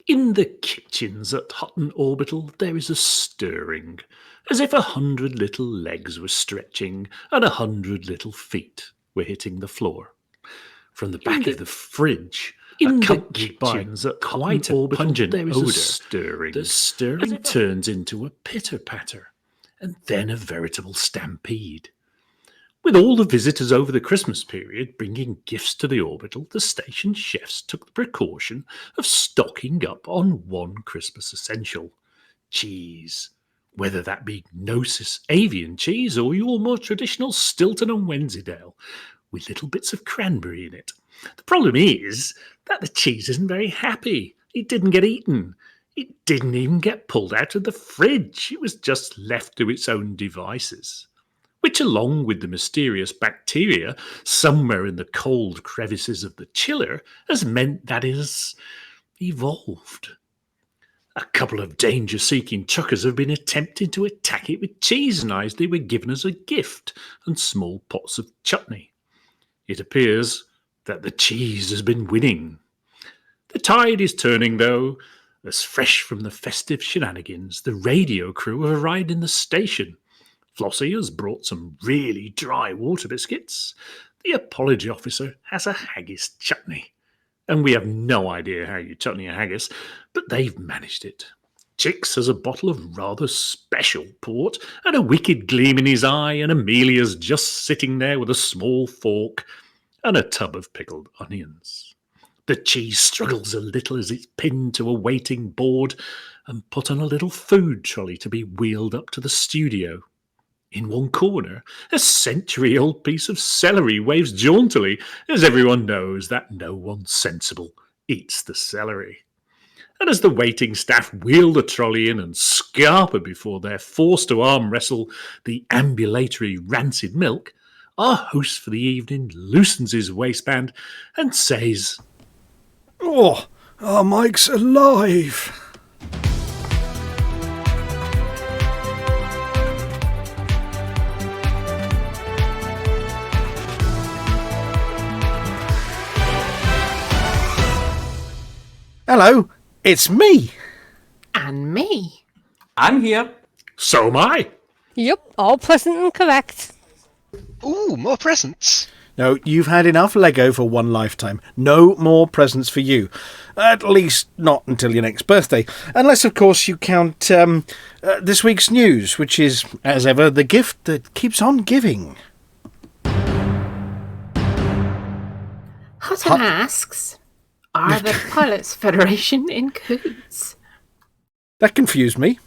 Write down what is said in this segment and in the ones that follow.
In the kitchens at Hutton Orbital there is a stirring, as if 100 little legs were stretching and 100 little feet were hitting the floor. From the back of the fridge, accompanied by quite a pungent odour, the stirring turns into a pitter-patter, and then a veritable stampede. With all the visitors over the Christmas period bringing gifts to the Orbital, the station chefs took the precaution of stocking up on one Christmas essential: cheese. Whether that be Gnosis avian cheese or your more traditional Stilton and Wensleydale, with little bits of cranberry in it. The problem is that the cheese isn't very happy. It didn't get eaten. It didn't even get pulled out of the fridge. It was just left to its own devices, which, along with the mysterious bacteria somewhere in the cold crevices of the chiller, has meant that it has evolved. A couple of danger-seeking chuckers have been attempting to attack it with cheese knives they were given as a gift and small pots of chutney. It appears that the cheese has been winning. The tide is turning, though, as fresh from the festive shenanigans, the radio crew have arrived in the station. Flossy has brought some really dry water biscuits. The apology officer has a haggis chutney. And we have no idea how you chutney a haggis, but they've managed it. Chicks has a bottle of rather special port and a wicked gleam in his eye, and Amelia's just sitting there with a small fork and a tub of pickled onions. The cheese struggles a little as it's pinned to a waiting board and put on a little food trolley to be wheeled up to the studio. In one corner, a century-old piece of celery waves jauntily, as everyone knows that no one sensible eats the celery. And as the waiting staff wheel the trolley in and scarper before they're forced to arm wrestle the ambulatory rancid milk, our host for the evening loosens his waistband and says, "Oh, our Mike's alive!" Hello, it's me. And me. I'm here. So am I. Yep, all present and correct. Ooh, more presents. No, you've had enough Lego for one lifetime. No more presents for you. At least not until your next birthday. Unless, of course, you count this week's news, which is, as ever, the gift that keeps on giving. Hutton asks, are the Pilots Federation in cahoots? That confused me.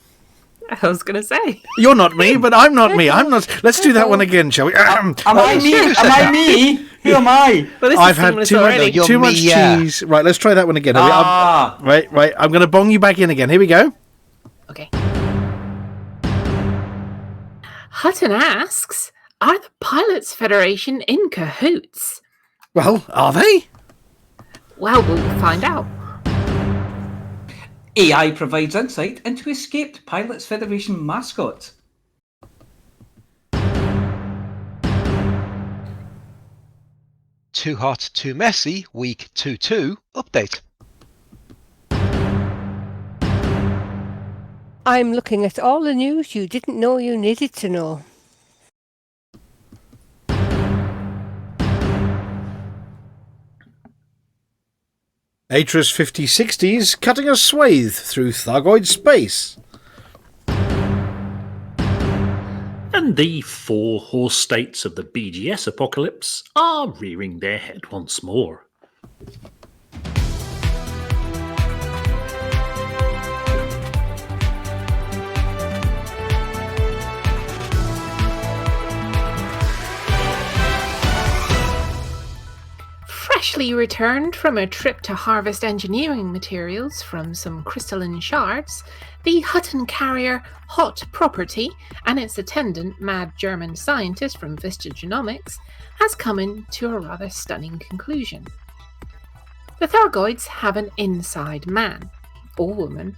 I was going to say. You're not me, but I'm not me. I'm not. Let's do that one again, shall we? Am I me? Am I me? Who am I? Well, I've had too much cheese. Right, let's try that one again. Right. I'm going to bong you back in again. Here we go. Okay. Hutton asks, are the Pilots Federation in cahoots? Well, are they? Well, we'll find out. AI provides insight into escaped Pilots Federation mascot. Too Hot, Too Messy, Week 2-2 update. I'm looking at all the news you didn't know you needed to know. Atris 5060s cutting a swathe through Thargoid space. And the four horse states of the BGS apocalypse are rearing their head once more. Freshly returned from a trip to harvest engineering materials from some crystalline shards, the Hutton carrier Hot Property and its attendant mad German scientist from Vista Genomics has come into a rather stunning conclusion. The Thargoids have an inside man, or woman,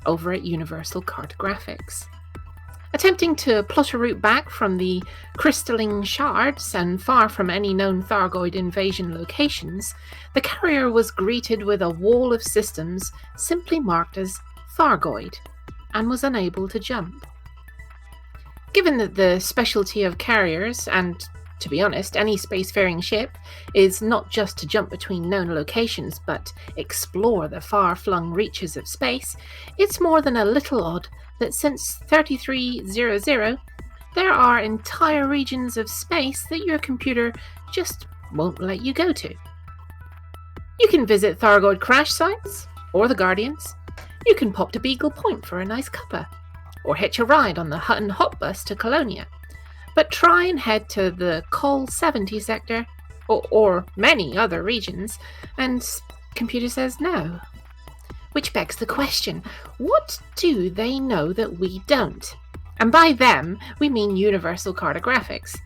over at Universal Cartographics. Attempting to plot a route back from the crystalline shards and far from any known Thargoid invasion locations, the carrier was greeted with a wall of systems simply marked as Thargoid and was unable to jump. Given that the specialty of carriers, and to be honest, any spacefaring ship, is not just to jump between known locations but explore the far-flung reaches of space, it's more than a little odd that since 3300, there are entire regions of space that your computer just won't let you go to. You can visit Thargoid crash sites, or the Guardians. You can pop to Beagle Point for a nice cuppa, or hitch a ride on the Hutton Hot Bus to Colonia. But try and head to the Col 70 sector, or many other regions, and computer says no. Which begs the question, what do they know that we don't? And by them, we mean universal cartographics.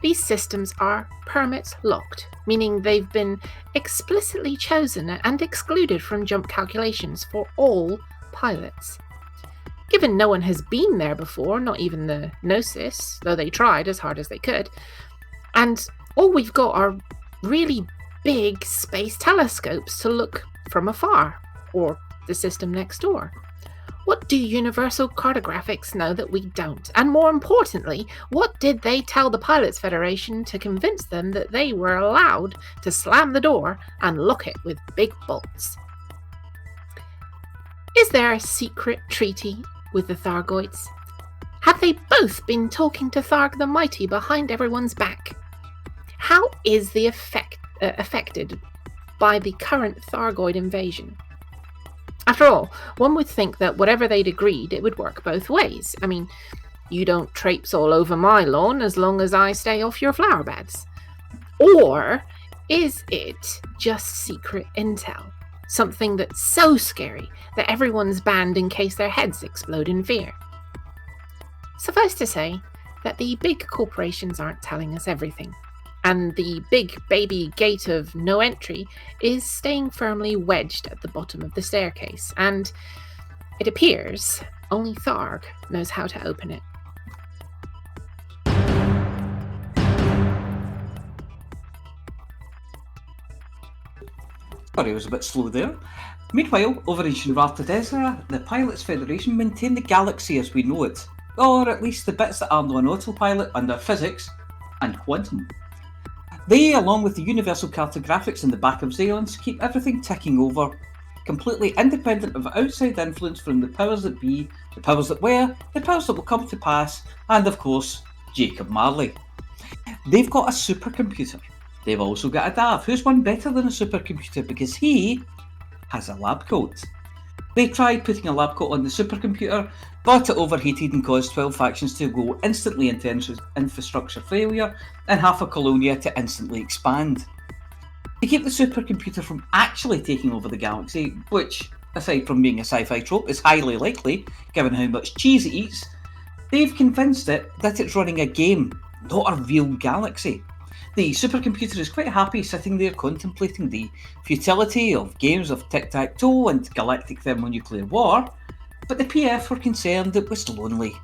These systems are permits locked, meaning they've been explicitly chosen and excluded from jump calculations for all pilots. Given no one has been there before, not even the Gnosis, though they tried as hard as they could, and all we've got are really big space telescopes to look from afar, or the system next door. What do universal cartographics know that we don't? And more importantly, what did they tell the Pilots Federation to convince them that they were allowed to slam the door and lock it with big bolts? Is there a secret treaty with the Thargoids? Have they both been talking to Tharg the Mighty behind everyone's back? How is the affected by the current Thargoid invasion? After all, one would think that whatever they'd agreed, it would work both ways. I mean, you don't traipse all over my lawn as long as I stay off your flower beds. Or is it just secret intel? Something that's so scary that everyone's banned in case their heads explode in fear. Suffice to say that the big corporations aren't telling us everything, and the big baby gate of no entry is staying firmly wedged at the bottom of the staircase, and it appears only Tharg knows how to open it. Sorry, I was a bit slow there. Meanwhile, over in Shinrarta, the Pilots Federation maintain the galaxy as we know it, or at least the bits that aren't on autopilot under physics and quantum. They, along with the universal cartographics in the back of Xeons, keep everything ticking over, completely independent of outside influence from the powers that be, the powers that were, the powers that will come to pass, and of course, Jacob Marley. They've got a supercomputer. They've also got a Dav, who's one better than a supercomputer because he has a lab coat. They tried putting a lab coat on the supercomputer, but it overheated and caused 12 factions to go instantly into infrastructure failure and half a colonia to instantly expand. To keep the supercomputer from actually taking over the galaxy, which, aside from being a sci-fi trope, is highly likely given how much cheese it eats, they've convinced it that it's running a game, not a real galaxy. The supercomputer is quite happy sitting there contemplating the futility of games of tic-tac-toe and galactic thermonuclear war, but the PF were concerned it was lonely,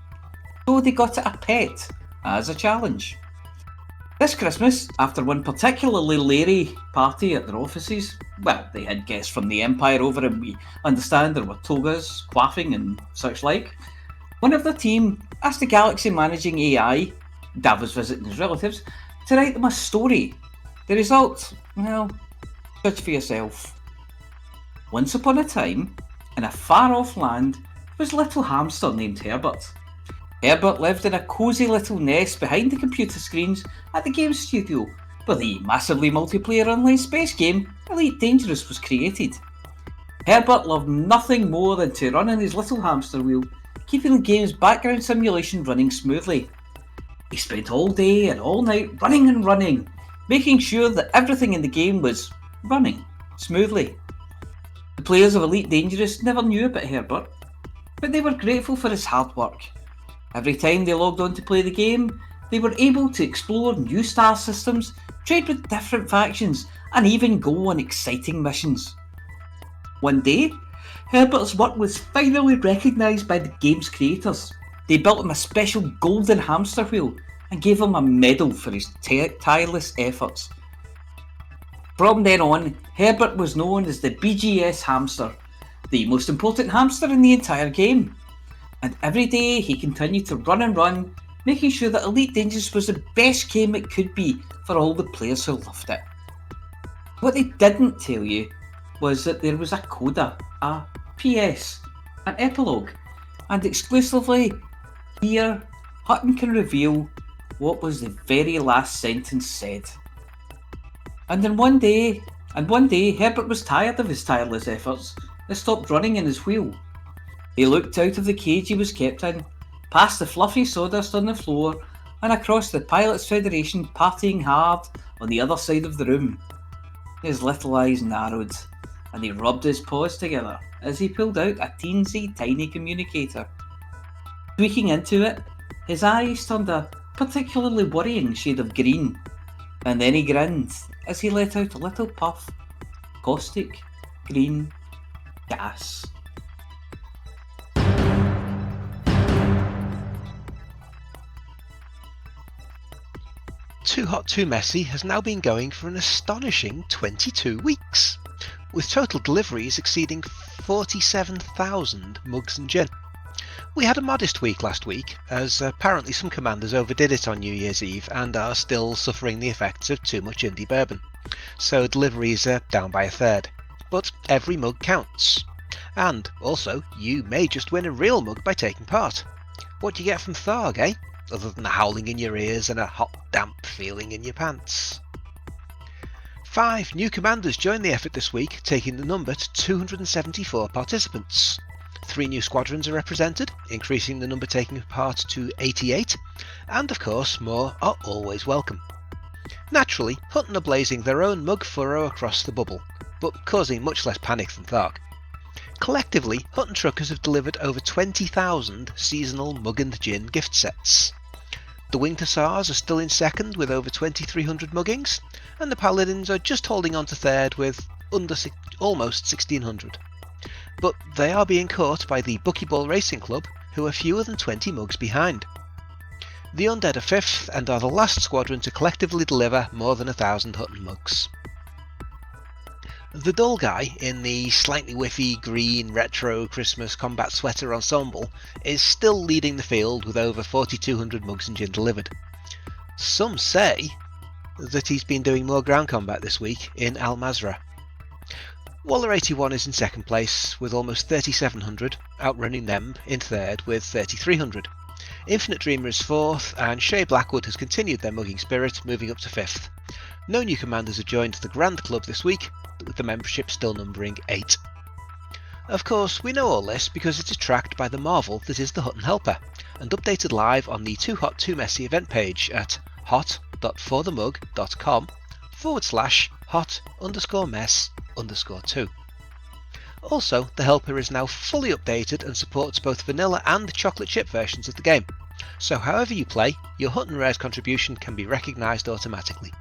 so they got it a pet as a challenge. This Christmas, after one particularly leery party at their offices, well, they had guests from the Empire over and we understand there were togas, quaffing and such like, one of the team asked the galaxy managing AI, Dav was visiting his relatives, to write them a story. The result, well, judge for yourself. Once upon a time, in a far-off land, was a little hamster named Herbert. Herbert lived in a cosy little nest behind the computer screens at the game studio, where the massively multiplayer online space game Elite Dangerous was created. Herbert loved nothing more than to run in his little hamster wheel, keeping the game's background simulation running smoothly. He spent all day and all night running and running, making sure that everything in the game was running smoothly. The players of Elite Dangerous never knew about Herbert, but they were grateful for his hard work. Every time they logged on to play the game, they were able to explore new star systems, trade with different factions, and even go on exciting missions. One day, Herbert's work was finally recognised by the game's creators, They built him a special golden hamster wheel and gave him a medal for his tireless efforts. From then on, Herbert was known as the BGS hamster, the most important hamster in the entire game. And every day he continued to run and run, making sure that Elite Dangerous was the best game it could be for all the players who loved it. What they didn't tell you was that there was a coda, a PS, an epilogue, and exclusively here, Hutton can reveal what was the very last sentence said. And one day, Herbert was tired of his tireless efforts and stopped running in his wheel. He looked out of the cage he was kept in, past the fluffy sawdust on the floor, and across the Pilots Federation partying hard on the other side of the room. His little eyes narrowed, and he rubbed his paws together as he pulled out a teensy tiny communicator. Tweaking into it, his eyes turned a particularly worrying shade of green, and then he grinned as he let out a little puff of caustic green gas. Too Hot Too Messy has now been going for an astonishing 22 weeks, with total deliveries exceeding 47,000 mugs and gin. We had a modest week last week, as apparently some commanders overdid it on New Year's Eve and are still suffering the effects of too much indie bourbon, so deliveries are down by a third. But every mug counts. And also, you may just win a real mug by taking part. What do you get from Tharg, eh? Other than the howling in your ears and a hot, damp feeling in your pants. 5 new commanders joined the effort this week, taking the number to 274 participants. 3 new squadrons are represented, increasing the number taking part to 88, and of course more are always welcome. Naturally, Hutton are blazing their own mug furrow across the bubble, but causing much less panic than Tharg. Collectively, Hutton truckers have delivered over 20,000 seasonal mug and gin gift sets. The Winged Hussars are still in second with over 2,300 muggings, and the Paladins are just holding on to third with almost 1,600. But they are being caught by the Buckyball Racing Club, who are fewer than 20 mugs behind. The Undead are fifth and are the last squadron to collectively deliver more than 1,000 Hutton mugs. The dull guy in the slightly whiffy green retro Christmas combat sweater ensemble is still leading the field with over 4,200 mugs and gin delivered. Some say that he's been doing more ground combat this week in Al Mazrah. Waller 81 is in second place with almost 3,700, outrunning them in third with 3,300. Infinite Dreamer is fourth, and Shea Blackwood has continued their mugging spirit, moving up to fifth. No new commanders have joined the Grand Club this week, with the membership still numbering 8. Of course, we know all this because it is tracked by the marvel that is the Hutton Helper, and updated live on the Too Hot Too Messy event page at hot.forthemug.com/hot_mess_2. Also, the Helper is now fully updated and supports both vanilla and chocolate chip versions of the game, so however you play, your Hutton Rares contribution can be recognised automatically.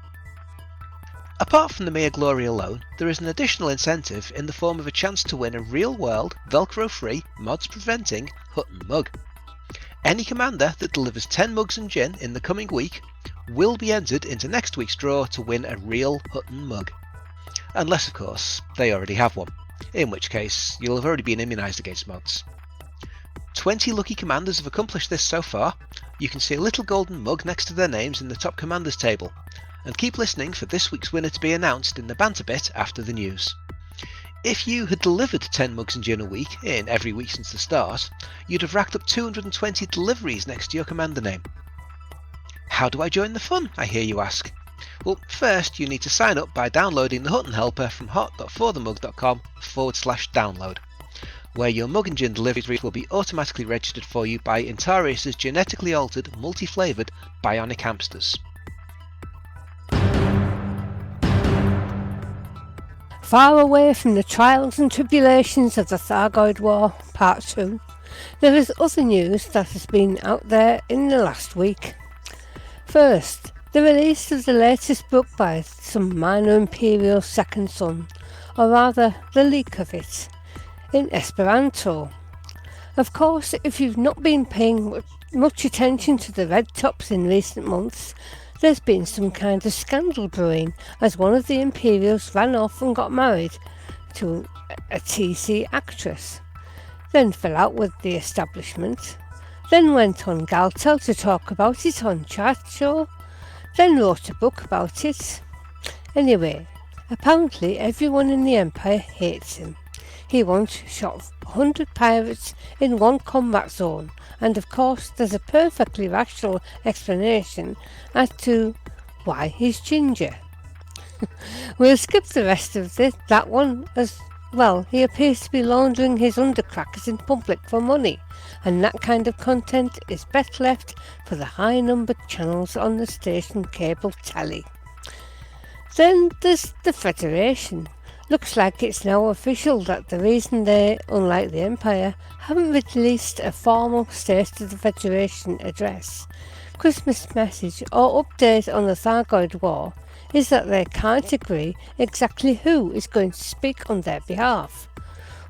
Apart from the mere glory alone, there is an additional incentive in the form of a chance to win a real-world, Velcro-free, mods-preventing Hutton mug. Any commander that delivers 10 mugs and gin in the coming week will be entered into next week's draw to win a real Hutton mug. Unless, of course, they already have one, in which case you'll have already been immunised against mods. 20 lucky commanders have accomplished this so far. You can see a little golden mug next to their names in the top commanders table, and keep listening for this week's winner to be announced in the banter bit after the news. If you had delivered 10 mugs and gin a week in every week since the start, you'd have racked up 220 deliveries next to your commander name. How do I join the fun, I hear you ask? Well, first you need to sign up by downloading the Hutton Helper from hot.forthemug.com/download, where your mug and gin deliveries will be automatically registered for you by Intarius' genetically altered, multi-flavoured bionic hamsters. Far away from the trials and tribulations of the Thargoid War, Part 2, there is other news that has been out there in the last week. First, the release of the latest book by some minor Imperial second son, or rather the leak of it, in Esperanto. Of course, if you've not been paying much attention to the red tops in recent months, there's been some kind of scandal brewing, as one of the Imperials ran off and got married to a TC actress, then fell out with the establishment, then went on Galtel to talk about it on Chat Show, then wrote a book about it. Anyway, apparently everyone in the Empire hates him. He once shot 100 pirates in one combat zone, and of course there's a perfectly rational explanation as to why he's ginger. We'll skip the rest of that one, as well, he appears to be laundering his undercrackers in public for money, and that kind of content is best left for the high-numbered channels on the station cable telly. Then there's the Federation. Looks like it's now official that the reason they, unlike the Empire, haven't released a formal State of the Federation address, Christmas message or update on the Thargoid War is that they can't agree exactly who is going to speak on their behalf.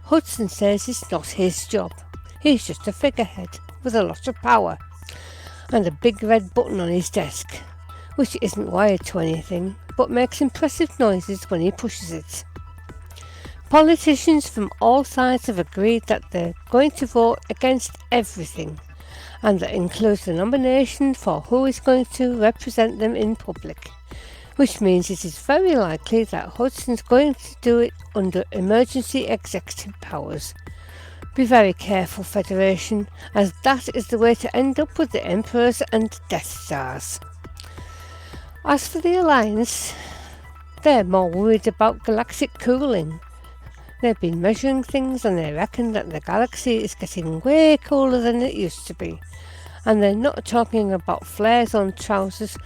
Hudson says it's not his job. He's just a figurehead with a lot of power and a big red button on his desk, which isn't wired to anything but makes impressive noises when he pushes it. Politicians from all sides have agreed that they're going to vote against everything, and that includes the nomination for who is going to represent them in public, which means it is very likely that Hudson's going to do it under emergency executive powers. Be very careful, Federation, as that is the way to end up with the Emperors and Death Stars. As for the Alliance, they're more worried about galactic cooling. They've been measuring things and they reckon that the galaxy is getting way cooler than it used to be. And they're not talking about flares on trousers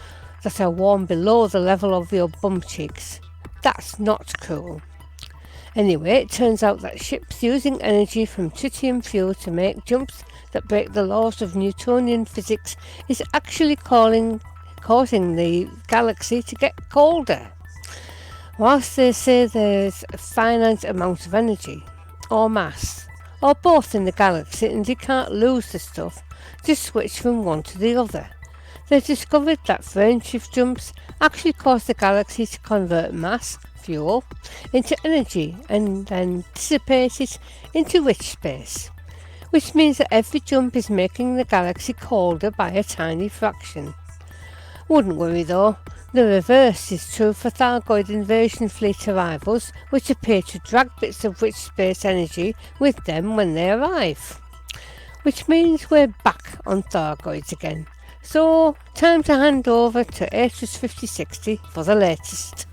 that are worn below the level of your bum cheeks. That's not cool. Anyway, it turns out that ships using energy from tritium fuel to make jumps that break the laws of Newtonian physics is actually causing the galaxy to get colder. Whilst they say there's a finite amount of energy, or mass, or both in the galaxy and you can't lose the stuff, just switch from one to the other. They discovered that frameshift jumps actually cause the galaxy to convert mass, fuel, into energy and then dissipate it into rich space, which means that every jump is making the galaxy colder by a tiny fraction. Wouldn't worry though, the reverse is true for Thargoid invasion fleet arrivals, which appear to drag bits of rich space energy with them when they arrive. Which means we're back on Thargoids again. So, time to hand over to Atrus 5060 for the latest.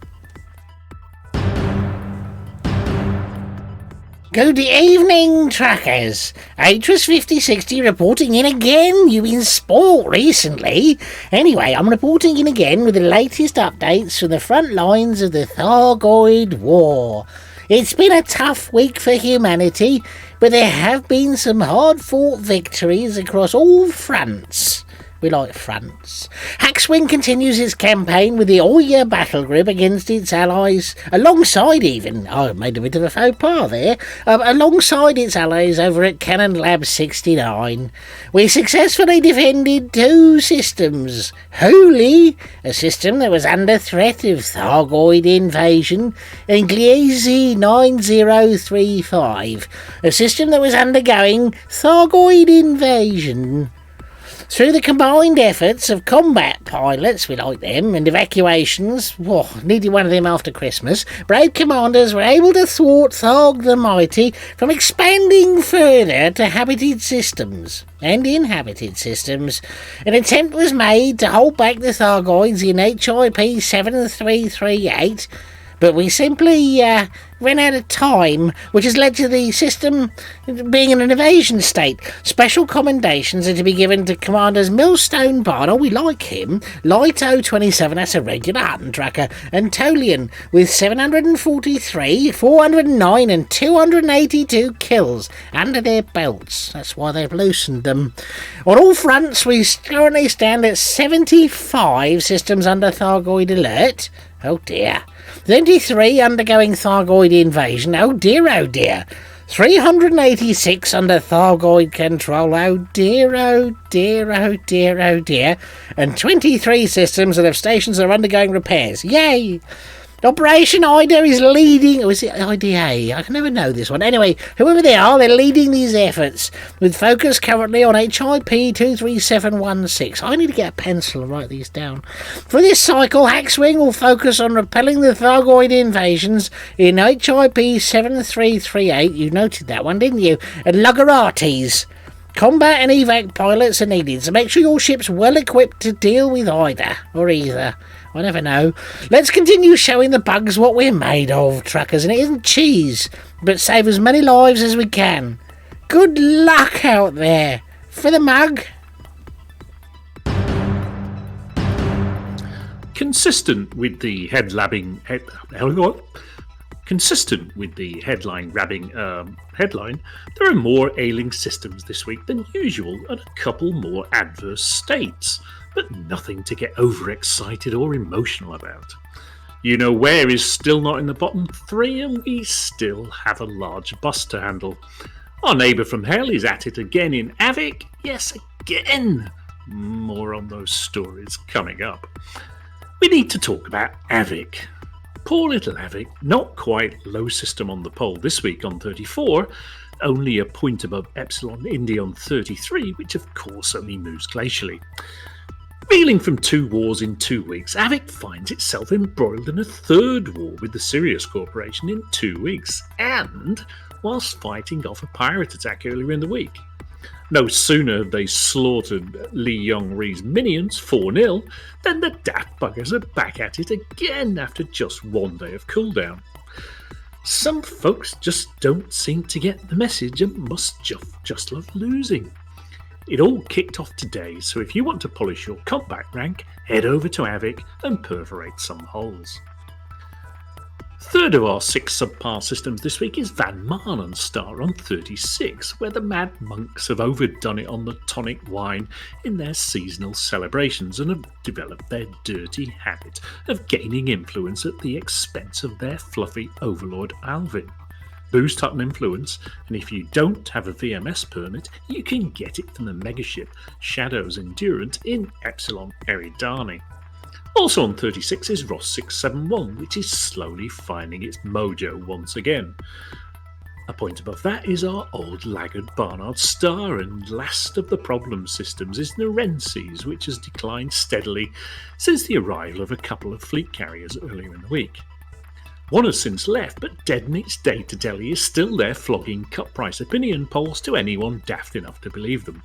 Good evening, trackers. Atrus 5060 reporting in again. You've been spoilt recently. Anyway, I'm reporting in again with the latest updates from the front lines of the Thargoid War. It's been a tough week for humanity, but there have been some hard-fought victories across all fronts. We like fronts. Haxwing continues its campaign with the Oya battle group against its allies, alongside even, I made a bit of a faux pas there, alongside its allies over at Cannon Lab 69. We successfully defended two systems. Holy, a system that was under threat of Thargoid invasion, and Gliese 9035, a system that was undergoing Thargoid invasion. Through the combined efforts of combat pilots, we like them, and evacuations, needed one of them after Christmas, brave commanders were able to thwart Tharg the Mighty from expanding further to habited systems and inhabited systems. An attempt was made to hold back the Thargoids in HIP 7338, but we simply ran out of time, which has led to the system being in an invasion state. Special commendations are to be given to Commanders Millstone Barn, we like him, Lito 27, that's a regular Hutton tracker, and Tolian with 743, 409 and 282 kills under their belts. That's why they've loosened them. On all fronts, we currently stand at 75 systems under Thargoid alert. Oh dear. 23 undergoing Thargoid invasion. Oh dear, oh dear. 386 under Thargoid control. Oh dear, oh dear, oh dear, oh dear. And 23 systems and stations are undergoing repairs. Yay! Operation IDA is leading... Or is it IDA? I can never know this one. Anyway, whoever they are, they're leading these efforts, with focus currently on HIP 23716. I need to get a pencil and write these down. For this cycle, Hackswing will focus on repelling the Thargoid invasions in HIP 7338. You noted that one, didn't you? And Lugarates. Combat and evac pilots are needed, so make sure your ship's well equipped to deal with either, or either. I never know. Let's continue showing the bugs what we're made of, truckers, and it isn't cheese, but save as many lives as we can. Good luck out there. For the mug. Consistent with the headline-grabbing headline, there are more ailing systems this week than usual and a couple more adverse states, but nothing to get overexcited or emotional about. You know where is still not in the bottom three, and we still have a large bus to handle. Our neighbour from hell is at it again in Avic. Yes, again. More on those stories coming up. We need to talk about Avic. Poor little Avic, not quite low system on the pole this week on 34, only a point above Epsilon Indy on 33, which of course only moves glacially. Reeling from 2 wars in 2 weeks, Avic finds itself embroiled in a 3rd war with the Sirius Corporation in 2 weeks, and whilst fighting off a pirate attack earlier in the week. No sooner have they slaughtered Lee Yong-ri's minions 4-0 than the daft buggers are back at it again after just 1 day of cooldown. Some folks just don't seem to get the message and must just love losing. It all kicked off today, so if you want to polish your combat rank, head over to Avic and perforate some holes. Third of our 6 subpar systems this week is Van Maanen Star on 36, where the Mad Monks have overdone it on the tonic wine in their seasonal celebrations and have developed their dirty habit of gaining influence at the expense of their fluffy overlord Alvin. Boost Hutton influence, and if you don't have a VMS permit, you can get it from the megaship Shadow's Endurance in Epsilon Eridani. Also on 36 is Ross 671, which is slowly finding its mojo once again. A point above that is our old laggard Barnard Star, and last of the problem systems is Narences, which has declined steadily since the arrival of a couple of fleet carriers earlier in the week. One has since left, but Dead Meat's Data Deli is still there flogging cut price opinion polls to anyone daft enough to believe them.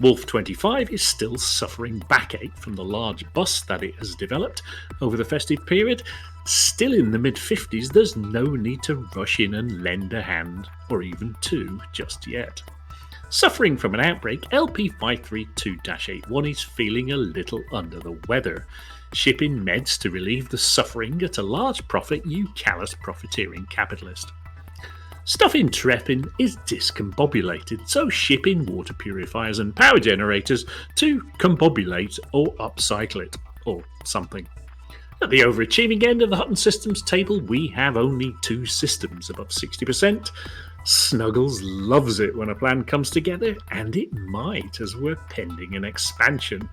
Wolf 25 is still suffering backache from the large bust that it has developed over the festive period. Still in the mid-50s, there's no need to rush in and lend a hand, or even 2, just yet. Suffering from an outbreak, LP532-81 is feeling a little under the weather, shipping meds to relieve the suffering at a large profit, you callous profiteering capitalist. Stuff in Treppin is discombobulated, so ship in water purifiers and power generators to combobulate or upcycle it, or something. At the overachieving end of the Hutton Systems table, we have only 2 systems above 60%. Snuggles loves it when a plan comes together, and it might as we're pending an expansion.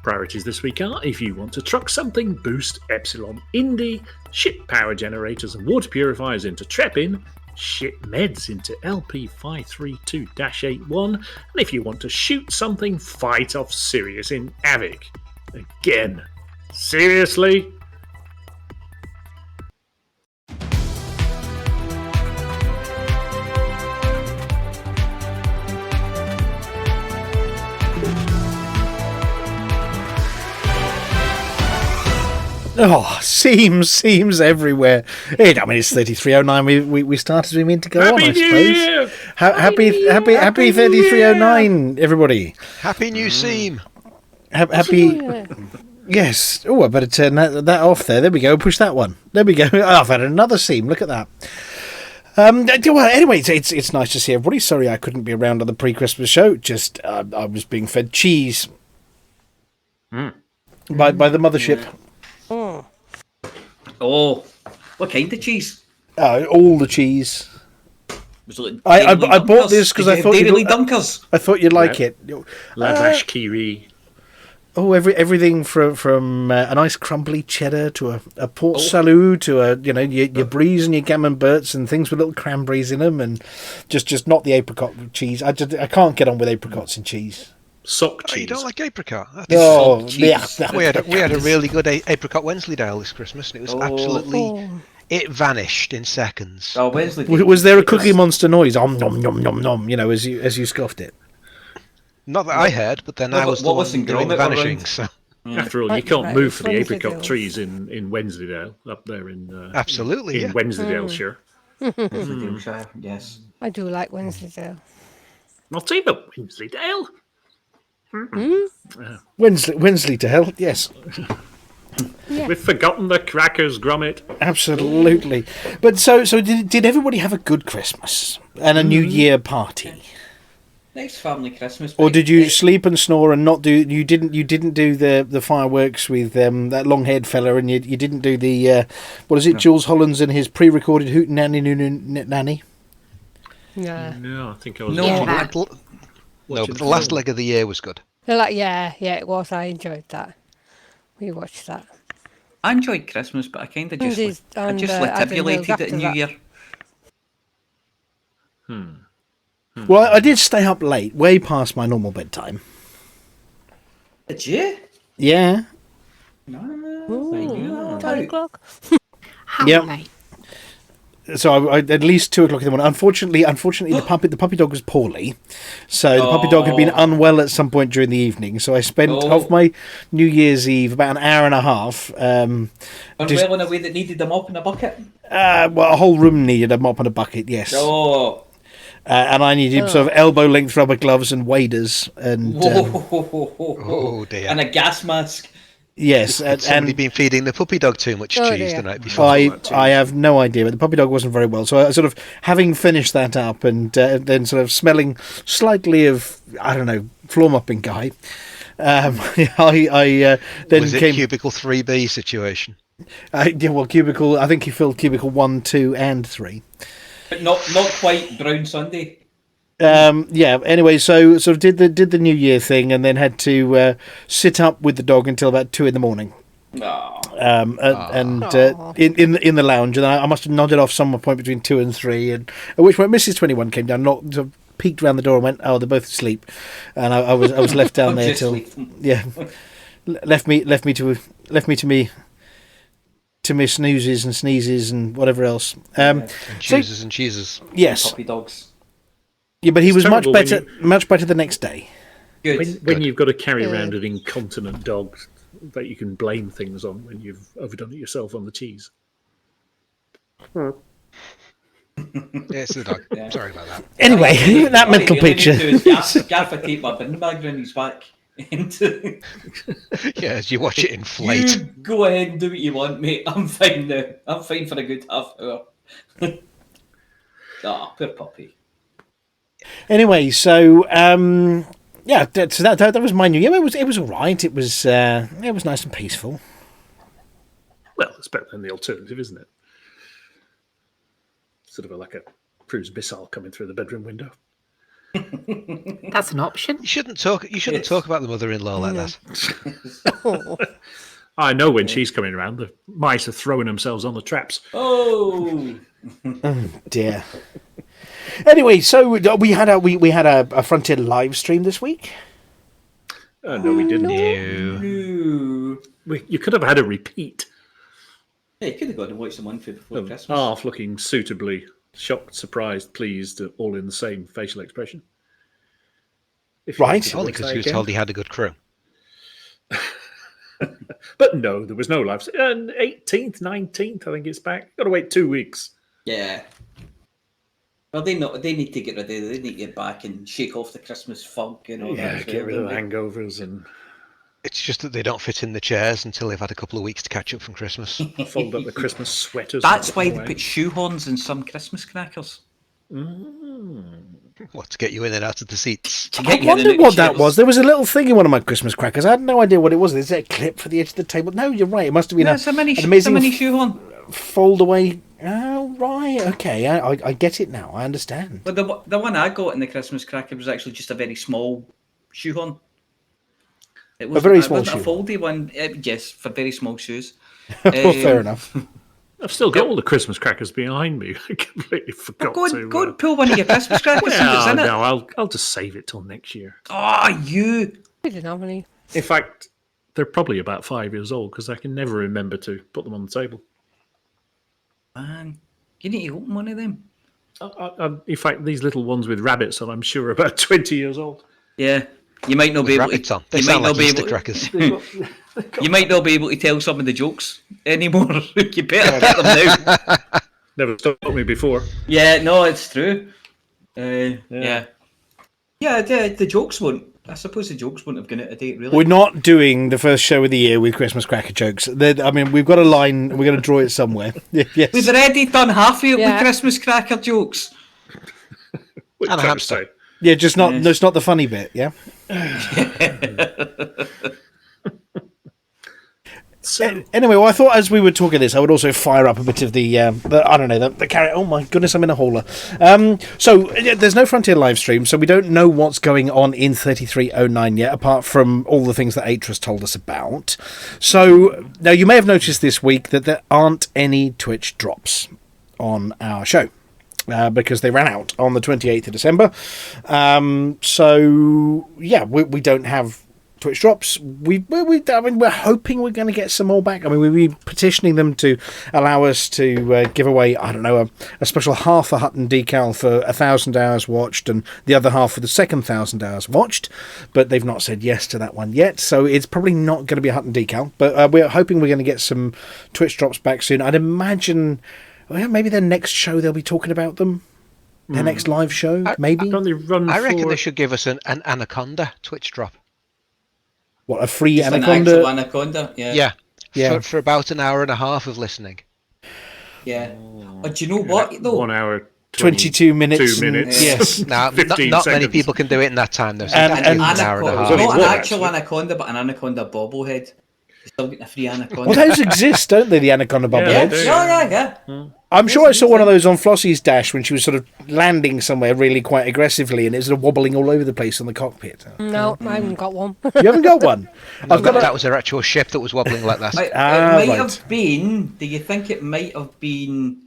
Priorities this week are, if you want to truck something, boost Epsilon Indy, ship power generators and water purifiers into Treppin, ship meds into LP532-81, and if you want to shoot something, fight off Sirius in Avic. Again. Seriously? Oh, seams everywhere. It's 3309. We started as we meant to go on, I suppose. Happy 3309, everybody. Happy new seam. Happy. Yes. Oh, I better turn that off there. There we go. Push that one. There we go. Oh, I've had another seam. Look at that. Well, anyway, it's nice to see everybody. Sorry I couldn't be around on the pre-Christmas show. Just I was being fed cheese by the mothership. Oh, what kind of cheese? All the cheese. Was it like I Dairy bought Dunkers? this because Did I you thought have Dairy you'd, Dunkers. I thought you'd like it. La vache qui rit. Oh, everything from a nice crumbly cheddar to a Port Salut to your bries and your camemberts and things with little cranberries in them, and just not the apricot cheese. I can't get on with apricots and cheese. Sock cheese. You don't like apricot? Oh, cheese. yeah. We had a really good apricot Wensleydale this Christmas, and it was absolutely. It vanished in seconds. Oh, Wesley. Was there a Cookie Monster noise? Om nom nom nom nom. As you scoffed it. Not that I heard, but then I was the Wallace one and doing the Gromit were vanishing. around. So After all, you That's can't right, move for the Wensleydale. apricot trees in Wensleydale, up there in absolutely, in yeah. Wensleydaleshire. Wensleydale, yes. I do like Wensleydale. Not even Wensleydale. Wensley to hell, yes, Yeah. We've forgotten the crackers, Gromit. absolutely. But so did everybody have a good Christmas and a New Year party, Nice family Christmas. or but did you it- sleep and snore and not do? You didn't do the fireworks with that long haired fella, and you didn't do the what is it? Jules Hollands and his pre-recorded Hoot Nanny Nanny. Yeah. No, I think I was. No. Yeah, watching- that- No, but the last leg of the year was good. They're like, yeah, it was. I enjoyed that. We watched that. I enjoyed Christmas, but I kind of just Indeed, I and, just Adam Hills latibulated it after in New that. Year. Well, I did stay up late, way past my normal bedtime. Did you? Yeah. Ooh, 10 o'clock. How Yep. late? So I at least 2 o'clock in the morning. Unfortunately, the puppy dog was poorly, so the puppy dog had been unwell at some point during the evening. So I spent off my New Year's Eve about an hour and a half. Unwell in a way that needed a mop and a bucket. Well, a whole room needed a mop and a bucket. Yes. Oh, And I needed sort of elbow-length rubber gloves and waders, and Oh dear. and a gas mask. yes, Had somebody and been feeding the puppy dog too much Oh, cheese dear. the night before? I have no idea, but the puppy dog wasn't very well. So I sort of, having finished that up, and then sort of smelling slightly of, I don't know, floor mopping guy, I then Was it came. cubicle 3B situation? Yeah, well, cubicle. I think he filled cubicle 1, 2, and 3. But not quite Brown Sunday. Yeah. Anyway, so sort of did the New Year thing, and then had to sit up with the dog until about 2 in the morning. Oh, In the lounge, and I must have nodded off some point between 2 and 3, and at which point Mrs. 21 came down, knocked, sort of peeked round the door, and went, "Oh, they're both asleep," and I was left down there just till leave them. left me to me snoozes and sneezes and whatever else. And cheeses and cheeses. Yes, Puppy dogs. yeah, but he was much terrible when better the next day. Good. When you've got to carry around an incontinent dog that you can blame things on when you've overdone it yourself on the cheese. Yeah, it's the dog. Yeah. Sorry about that. Anyway, that mental picture. Gaffer tape my bin bag around his back. Into Yeah, as you watch it inflate. you go ahead and do what you want, mate. I'm fine now. I'm fine for a good half hour. Poor puppy. Anyway, so yeah, so that was my New Year. It was all right. It was nice and peaceful. Well, it's better than the alternative, isn't it? Sort of like a cruise missile coming through the bedroom window. That's an option. You shouldn't talk. You shouldn't Yes. talk about the mother-in-law like that. I know when she's coming around, the mice are throwing themselves on the traps. Oh, Dear. Anyway, so we had a Frontier live stream this week. No, we didn't. no. You could have had a repeat. Hey, you could have gone and watched the one before Of Christmas. half looking suitably shocked, surprised, pleased, all in the same facial expression. If you Right. wanted to Only watch because that he was again. told he had a good crew. But no, there was no live. 18th, 19th, I think it's back. Got to wait 2 weeks. Yeah. Well, they need to get rid of it. They need to get back and shake off the Christmas funk and all Yeah, that. as get well, rid of the don't they? hangovers and It's just that they don't fit in the chairs until they've had a couple of weeks to catch up from Christmas. fold up the Christmas sweaters. That's and why put they them put shoehorns in some Christmas crackers. What, to get you in and out of the seats? To I get you in wondered and out what of that chairs. was. There was a little thing in one of my Christmas crackers. I had no idea what it was. Is it a clip for the edge of the table? No, you're right. It must have been Yeah, it's a mini, an amazing shoehorn. fold away. Oh, right, okay, I get it now. I understand. But the one I got in the Christmas cracker was actually just a very small shoehorn. It was very small It wasn't a shoehorn. foldy one. Yes, for very small shoes. Well, fair enough. I've still got all the Christmas crackers behind me. I completely forgot Go to. and pull one of your Christmas crackers. See what's in it. No, I'll just save it till next year. Oh, you! We didn't have any. In fact, they're probably about 5 years old because I can never remember to put them on the table. Man, you need to open one of them. In fact, these little ones with rabbits on, I'm sure, are about 20 years old. Yeah, you might not be able Rabbits to. on. They You sound might like not be Easter able. crackers. You might not be able to tell some of the jokes anymore. You better get them now. Never stopped me before. Yeah, no, it's true. Yeah. The jokes won't. I suppose the jokes wouldn't have gone out of date, really. We're not doing the first show of the year with Christmas cracker jokes. I mean, we've got a line. We're going to draw it somewhere. Yes. We've already done half of it Yeah. with Christmas cracker jokes. What And a can I hamster. say? Yeah, just not. No, it's not the funny bit. Yeah. Anyway, well, I thought as we were talking this, I would also fire up a bit of the I don't know, the carrot. Oh my goodness, I'm in a hauler. So there's no Frontier live stream, so we don't know what's going on in 3309 yet, apart from all the things that Atras told us about. So now you may have noticed this week that there aren't any Twitch drops on our show. Because they ran out on the 28th of December. So yeah, we don't have Twitch drops. I mean, we're hoping we're going to get some more back. I mean, we've been petitioning them to allow us to give away, I don't know, a special half a Hutton decal for 1,000 hours watched and the other half for the second 1,000 hours watched. But they've not said yes to that one yet. So it's probably not going to be a Hutton decal. But we're hoping we're going to get some Twitch drops back soon. I'd imagine, well, maybe their next show they'll be talking about them. Their next live show, maybe. Don't they run I reckon for... they should give us an Anaconda Twitch drop. What, a free Just Anaconda? an actual anaconda. Yeah. Yeah. For about an hour and a half of listening. Yeah. But do you know what, though? 1 hour, 22 minutes. 2 minutes. Yes. Now, 15 not many seconds. people can do it in that time, though. So And- definitely and- an hour and a Anaconda. half. only Not an one, actual actually. anaconda, but an anaconda bobblehead. You're still getting a free anaconda. Well, those exist, don't they, the Anaconda Yeah, bobbleheads? they do. Yeah. I'm sure I saw one of those on Flossy's dash when she was sort of landing somewhere really quite aggressively and it was sort of wobbling all over the place on the cockpit. No, I haven't got one. You haven't got one? I've got That was her actual ship that was wobbling like that. It Ah, might right. have been. Do you think it might have been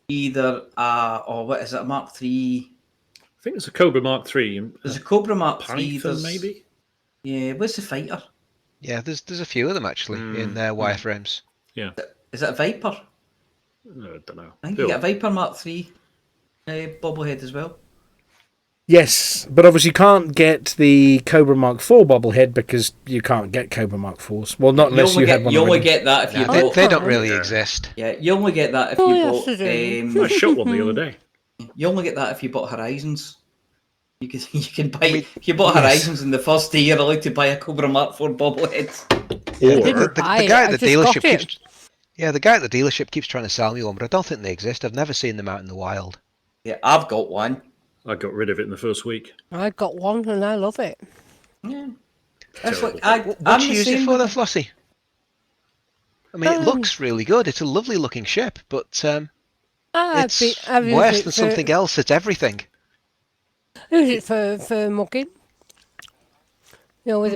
either what is it, a Mark III? I think it's a Cobra Mark III. There's a Cobra Mark III. Python, maybe? Yeah, what's the fighter? Yeah, there's a few of them actually in wireframes. Yeah. Is it a Viper? I don't know. I think you get a Viper Mark III bobblehead as well. Yes, but obviously you can't get the Cobra Mark IV bobblehead because you can't get Cobra Mark IVs. Well, not unless you had one You only already. get that if you Yeah, bought. they don't really exist. Yeah, you only get that if Oh, you yes, bought. they do. I shot one the other day. You only get that if you bought Horizons. You can buy if you bought Horizons in the first day you're allowed to buy a Cobra Mark IV bobblehead. Yeah, didn't the buy it, guy I at the just dealership got it. keeps. Yeah, the guy at the dealership keeps trying to sell me one, but I don't think they exist. I've never seen them out in the wild. Yeah, I've got one. I got rid of it in the first week. I got one and I love it. Yeah. That's Terrible. like What I'm do you the use it same for, with- then, Flossy? I mean, it looks really good. It's a lovely looking ship, but it's I've used worse it than for- something else. It's everything. Use it for mugging. You know, with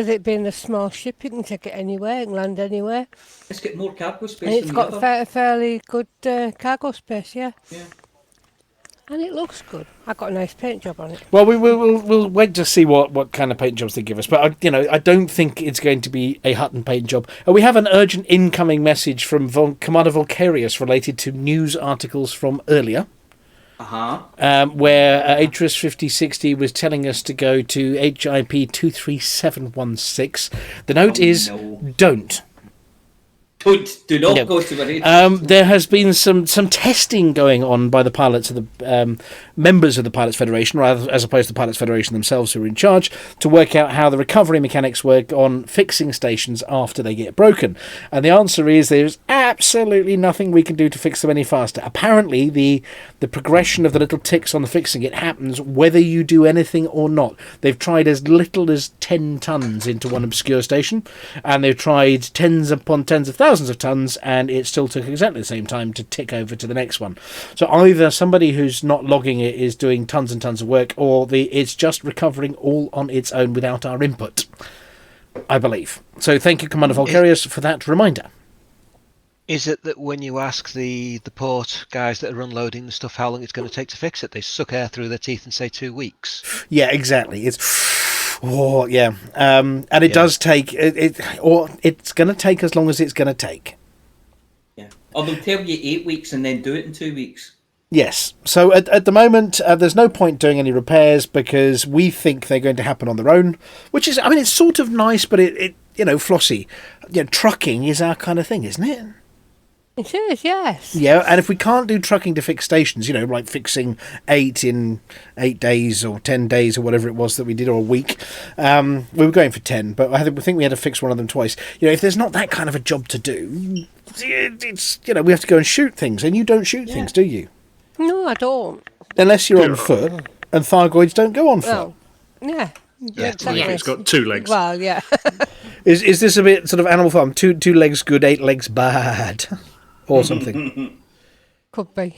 it being a small ship, you can take it anywhere, you can land anywhere, It's got more cargo space and it's than got the other. fairly good cargo space, yeah. Yeah. And it looks good. I got a nice paint job on it. Well, we'll wait to see what kind of paint jobs they give us. But, I don't think it's going to be a Hutton paint job. We have an urgent incoming message from Commander Volcarius related to news articles from earlier. Where Atras 5060 was telling us to go to HIP 23716. The note is, no. don't. Do not No. go to the There has been some testing going on by the pilots of the members of the Pilots Federation, rather as opposed to the Pilots Federation themselves who are in charge, to work out how the recovery mechanics work on fixing stations after they get broken. And the answer is there's absolutely nothing we can do to fix them any faster. Apparently, the progression of the little ticks on the fixing it happens whether you do anything or not. They've tried as little as 10 tons into one obscure station, and they've tried tens upon tens of thousands thousands of tons, and it still took exactly the same time to tick over to the next one. So either somebody who's not logging it is doing tons and tons of work, or it's just recovering all on its own without our input, I believe. So thank you, Commander Volcarius, for that reminder. Is it that when you ask the port guys that are unloading the stuff how long it's going to take to fix it, they suck air through their teeth and say 2 weeks? Yeah, exactly. It's and it does take it's going to take as long as it's going to take. Yeah, or they'll tell you 8 weeks and then do it in 2 weeks. Yes. So at the moment, there's no point doing any repairs because we think they're going to happen on their own. Which is, I mean, it's sort of nice, but it Flossy, trucking is our kind of thing, isn't it? It is, yes. Yeah, and if we can't do trucking to fix stations, like fixing 8 in 8 days or 10 days or whatever it was that we did, or a week, we were going for 10, but I think we had to fix one of them twice. If there's not that kind of a job to do, it's, we have to go and shoot things, and you don't shoot things, do you? No, I don't. Unless you're on foot, and Thargoids don't go on foot. Well, yeah. exactly. It's got 2 legs. Well, yeah. Is this a bit sort of Animal Farm? 2 legs good, 8 legs bad, or something? Could be.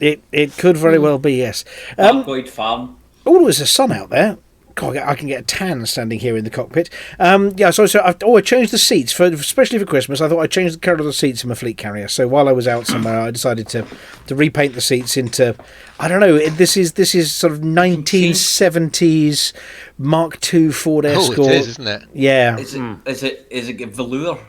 It could very well be, yes. Thargoid farm. Oh, there's a sun out there. God, I can get a tan standing here in the cockpit. So I changed the seats, especially for Christmas. I thought I'd change the colour of the seats in my fleet carrier. So while I was out somewhere, I decided to repaint the seats into, I don't know, this is sort of 1970s Mark II Ford Escort. Oh, it is, isn't it? Yeah. Is it velour?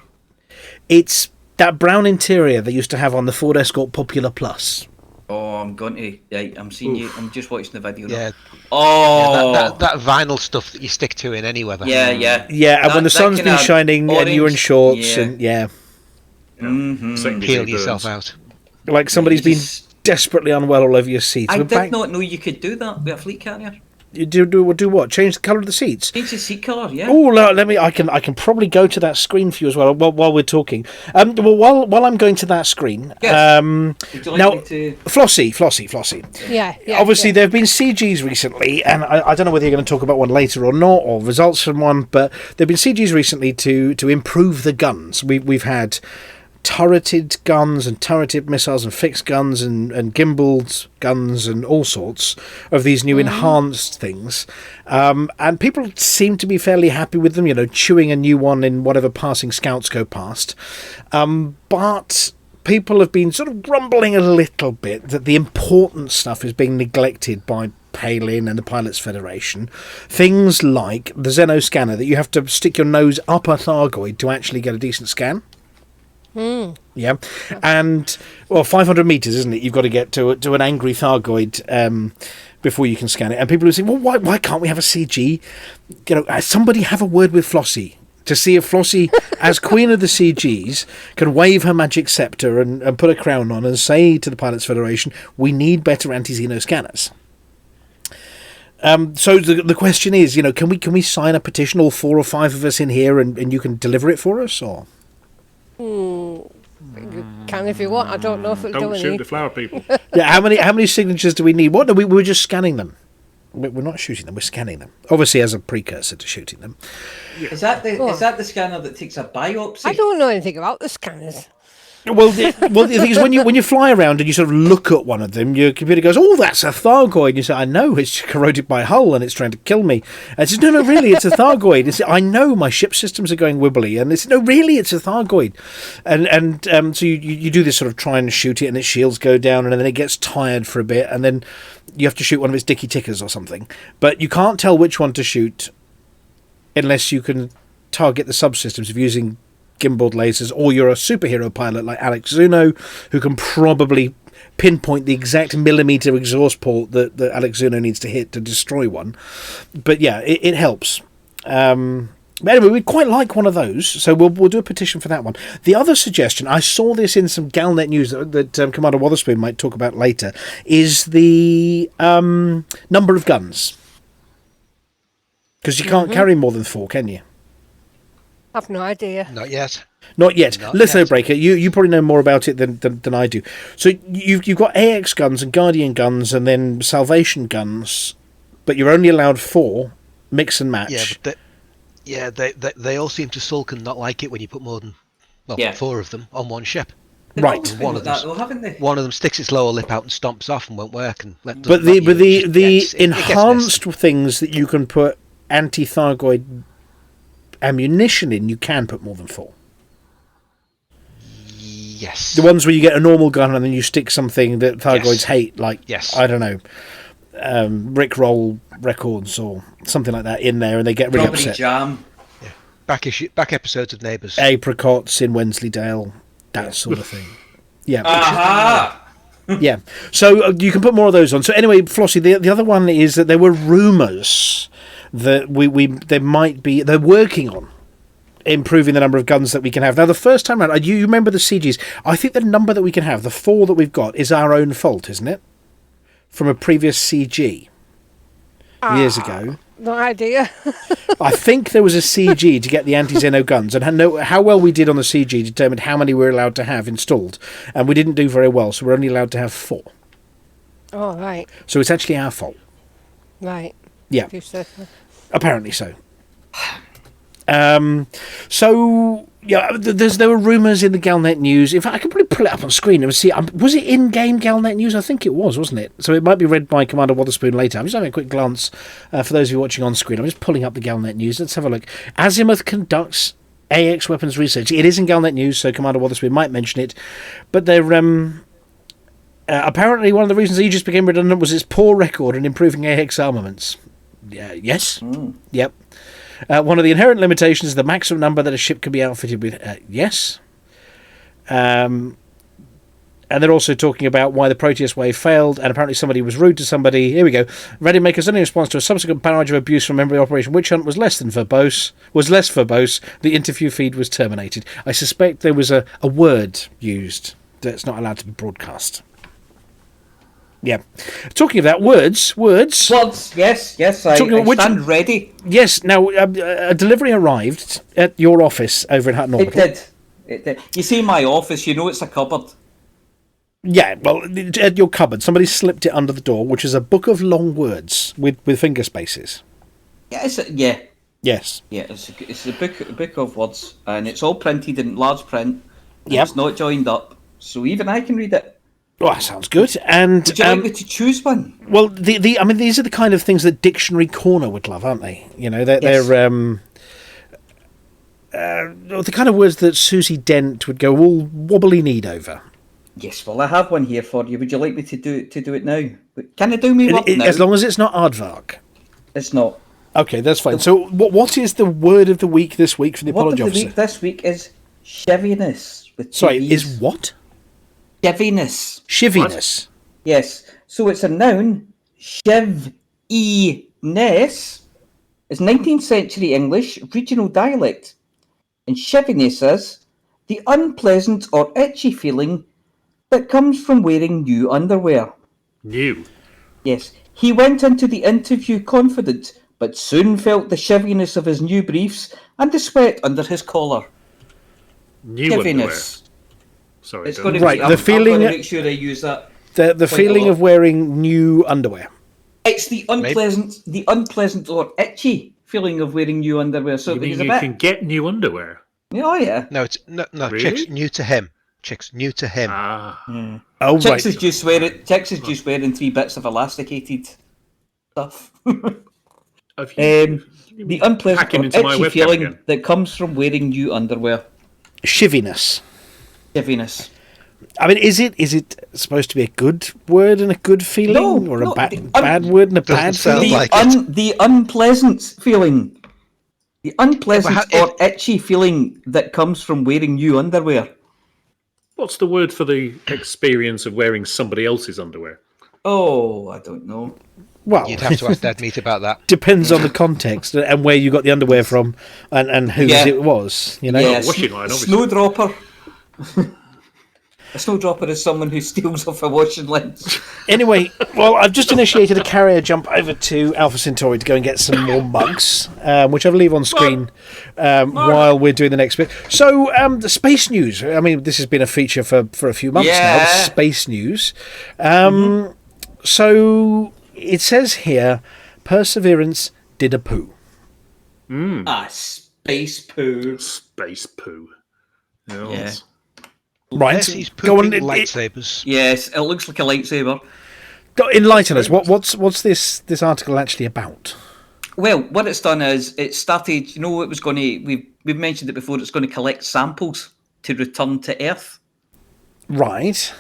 It's that brown interior they used to have on the Ford Escort Popular Plus. Oh, I'm going to. Right, I'm seeing you. I'm just watching the video. Yeah. Oh. Yeah, that vinyl stuff that you stick to in any weather. Yeah. Yeah, and when the sun's been shining and you're in shorts, Mm-hmm. Peel yourself out. Like somebody's been desperately unwell all over your seats. I did not know you could do that with a fleet carrier. You do what? Change the colour of the seats? Change the seat colour, yeah. Oh, let me. I can probably go to that screen for you as well while we're talking. While I'm going to that screen, yes. Would you like me to... Flossy. Yeah. Obviously, there have been CGs recently, and I don't know whether you're going to talk about one later or not, or results from one, but there have been CGs recently to improve the guns. We've had turreted guns and turreted missiles and fixed guns and gimbaled guns and all sorts of these new enhanced things, and people seem to be fairly happy with them, chewing a new one in whatever passing scouts go past, but people have been sort of grumbling a little bit that the important stuff is being neglected by Palin and the Pilots Federation. Things like the Xeno scanner, that you have to stick your nose up a Thargoid to actually get a decent scan. Yeah, and 500 meters, isn't it? You've got to get to an angry Thargoid before you can scan it. And people are saying, well, why can't we have a CG? Somebody have a word with Flossy to see if Flossy, as Queen of the CGs, can wave her magic scepter and put a crown on and say to the Pilots Federation, we need better anti-Xeno scanners. So the question is, can we sign a petition, all 4 or 5 of us in here, and you can deliver it for us, or? You can if you want. I don't know if it'll do Don't shoot anything. the flower people. Yeah, how many signatures do we need? What? No, we were just scanning them. We're not shooting them. We're scanning them. Obviously, as a precursor to shooting them. Is that the scanner that takes a biopsy? I don't know anything about the scanners. Well, the thing is, when you fly around and you sort of look at one of them, your computer goes, "Oh, that's a Thargoid." And you say, "I know, it's corroded by hull and it's trying to kill me." And it says, "No, really, it's a Thargoid." It says, "I know, my ship systems are going wibbly." And it says, "No, really, it's a Thargoid." And so you do this sort of try and shoot it, and its shields go down, and then it gets tired for a bit, and then you have to shoot one of its dicky tickers or something. But you can't tell which one to shoot unless you can target the subsystems of using gimbaled lasers, or you're a superhero pilot like Alex Zuno, who can probably pinpoint the exact millimeter exhaust port that Alex Zuno needs to hit to destroy one. But yeah, it helps. But anyway, we'd quite like one of those, so we'll do a petition for that one. The other suggestion, I saw this in some Galnet news that Commander Wotherspoon might talk about later, is the number of guns. Because you can't carry more than 4, can you? I've no idea. Not yet. Not yet. Not Lithobreaker, you probably know more about it than I do. So you've got AX guns and Guardian guns and then Salvation guns, but you're only allowed 4, mix and match. Yeah, but they all seem to sulk and not like it when you put more than Well, Yeah. 4 of them on one ship. They've Right. always been One like of that, them- though, haven't they? One of them sticks its lower lip out and stomps off and won't work. And But the enhanced nasty. things that you can put anti-Thargoid ammunition in, you can put more than 4. Yes. The ones where you get a normal gun and then you stick something that Thargoids Yes. hate, like, Yes. I don't know, Rickroll records or something like that in there, and they get really Strawberry upset. jam. Back episodes of Neighbours. Apricots in Wensleydale, that sort of thing. Yeah. Aha! Yeah, so you can put more of those on. So anyway, Flossy, the other one is that there were rumours that they're working on improving the number of guns that we can have. Now, the first time around, you remember the CGs, I think the number that we can have, the 4 that we've got, is our own fault, isn't it? From a previous CG years ago. No idea. I think there was a CG to get the anti-Xeno guns, and how well we did on the CG determined how many we were allowed to have installed, and we didn't do very well, so we're only allowed to have 4. Oh, right. So it's actually our fault. Right. Yeah, You said- apparently so. So yeah, there were rumours in the Galnet news. In fact, I could probably pull it up on screen and see. Was it in-game Galnet news? I think it was, wasn't it? So it might be read by Commander Wotherspoon later. I'm just having a quick glance for those of you watching on screen. I'm just pulling up the Galnet news. Let's have a look. Azimuth conducts AX weapons research. It is in Galnet news, so Commander Wotherspoon might mention it. But they're apparently one of the reasons Aegis became redundant was its poor record in improving AX armaments. Yes. Yep. One of the inherent limitations is the maximum number that a ship can be outfitted with. Yes. And they're also talking about why the Proteus wave failed, and apparently somebody was rude to somebody. Here we go. Ready Maker's only response to a subsequent barrage of abuse from memory Operation Witch Hunt was less verbose. The interview feed was terminated. I suspect there was a word used that's not allowed to be broadcast. Yeah. Talking about words. Words, yes, I stand ready. Yes, now, a delivery arrived at your office over in Hutton Orbital. It did. You see my office, you know it's a cupboard. Yeah, well, at your cupboard, somebody slipped it under the door, which is a book of long words with finger spaces. Yeah, Yes. Yeah, it's a book of words, and it's all printed in large print. Yep. It's not joined up, so even I can read it. Oh, that sounds good. And Would you like me to choose one? well, I mean, these are the kind of things that Dictionary Corner would love, aren't they? You know, they're the kind of words that Susie Dent would go all wobbly-kneed over. Yes, well, I have one here for you. Would you like me to do it now? Can I do me work now? As long as it's not aardvark. It's not. Okay, that's fine. So, what is the word of the week this week for the Word apology of the officer? week this week is chiviness. With two Sorry, V's. is what? Chiviness. Chiviness. Yes. So it's a noun. Chiv-e-ness is 19th century English regional dialect. And chiviness is the unpleasant or itchy feeling that comes from wearing new underwear. New. Yes. He went into the interview confident, but soon felt the shiviness of his new briefs and the sweat under his collar. New underwear. Shiviness. Sorry, It's don't- going to Right, be, the I'm feeling- going to make sure I use that. The Quite a feeling lot. of wearing new underwear. It's the unpleasant or itchy feeling of wearing new underwear. So You mean there's a you bit. can get new underwear? Oh yeah. No, it's no. Really? Chicks new to him. Chicks new to him. Ah. Oh, Chicks right. is just wearing 3 bits of elasticated stuff. Have you, The unpleasant hacking or into my itchy webcam feeling again? that comes from wearing new underwear. Chiviness. Shiviness. I mean, is it supposed to be a good word and a good feeling, No, or a no, bad word and a Doesn't bad sound feeling? like it. The unpleasant feeling. The unpleasant Yeah, but or itchy feeling that comes from wearing new underwear. What's the word for the experience of wearing somebody else's underwear? Oh, I don't know. Well, You'd have to ask Dead Meat about that. depends on the context and where you got the underwear from and whose Yeah. it was. You know. Yeah, washing line, obviously. snowdropper. A snowdropper is someone who steals off a washing line. Anyway, well, I've just initiated a carrier jump over to Alpha Centauri to go and get some more mugs, which I'll leave on screen while we're doing the next bit. So, the space news. I mean, this has been a feature for a few months now. Yeah. Space news. So, it says here, Perseverance did a poo. Space poo. Space poo. Yeah. Right. Messi's Go on. pooping lightsabers. Yes, it looks like a lightsaber. Enlighten us. What's this article actually about? Well, what it's done is it started. It was going to. We've mentioned it before. It's going to collect samples to return to Earth. Right.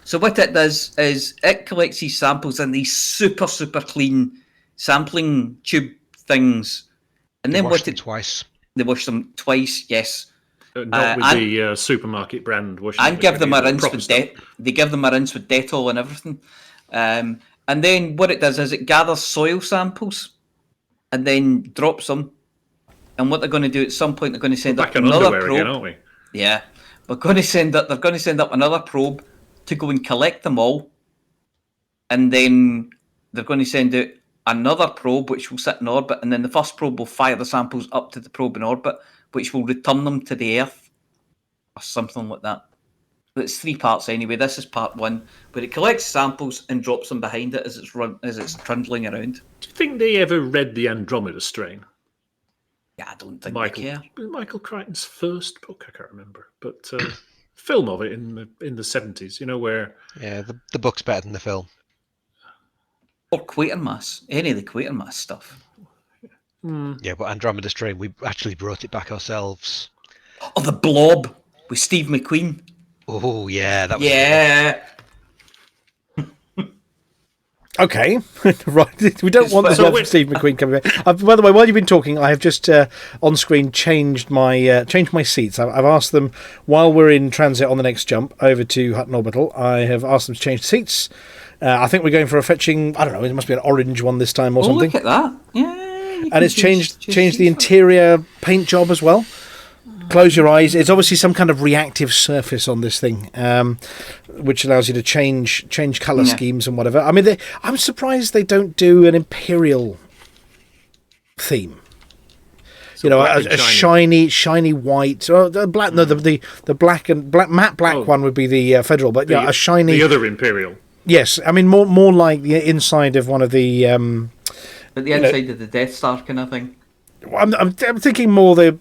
So what it does is it collects these samples in these super clean sampling tube things, and then Wash them twice. They wash them twice. Yes. Not with the supermarket brand washing. And give them a rinse proper with stuff. They give them a rinse with Dettol and everything. And then what it does is it gathers soil samples and then drops them. And what they're going to do at some point, they're going to send up Back on another underwear probe. again, aren't we? Yeah, they're going to send up another probe to go and collect them all, and then they're going to send out another probe which will sit in orbit, and then the first probe will fire the samples up to the probe in orbit, which will return them to the Earth, or something like that. It's 3 parts anyway. This is part 1, where it collects samples and drops them behind it as it's trundling around. Do you think they ever read the Andromeda Strain? Yeah, I don't think they care. Michael Crichton's first book, I can't remember, but film of it in the 70s. Where the book's better than the film. Or Quatermass, any of the Quatermass stuff. Yeah, but Andromeda Strain, we actually brought it back ourselves. Oh, The Blob with Steve McQueen. Oh yeah, that was Okay, right. We don't want the Steve McQueen coming in. By the way, while you've been talking, I have just on screen changed my seats. I've asked them while we're in transit on the next jump over to Hutton Orbital. I have asked them to change the seats. I think we're going for a fetching. I don't know. It must be an orange one this time or something. Look at that! Yeah, and it's changed the interior paint job as well. Close your eyes. It's obviously some kind of reactive surface on this thing, which allows you to change colour schemes and whatever. I mean, I'm surprised they don't do an Imperial theme. A shiny white. Oh, the black. No, the black and matte black one would be the Federal, but a shiny. The other Imperial. Yes, I mean more like the inside of one of the. But the inside of the Death Star kind of thing. I'm thinking more the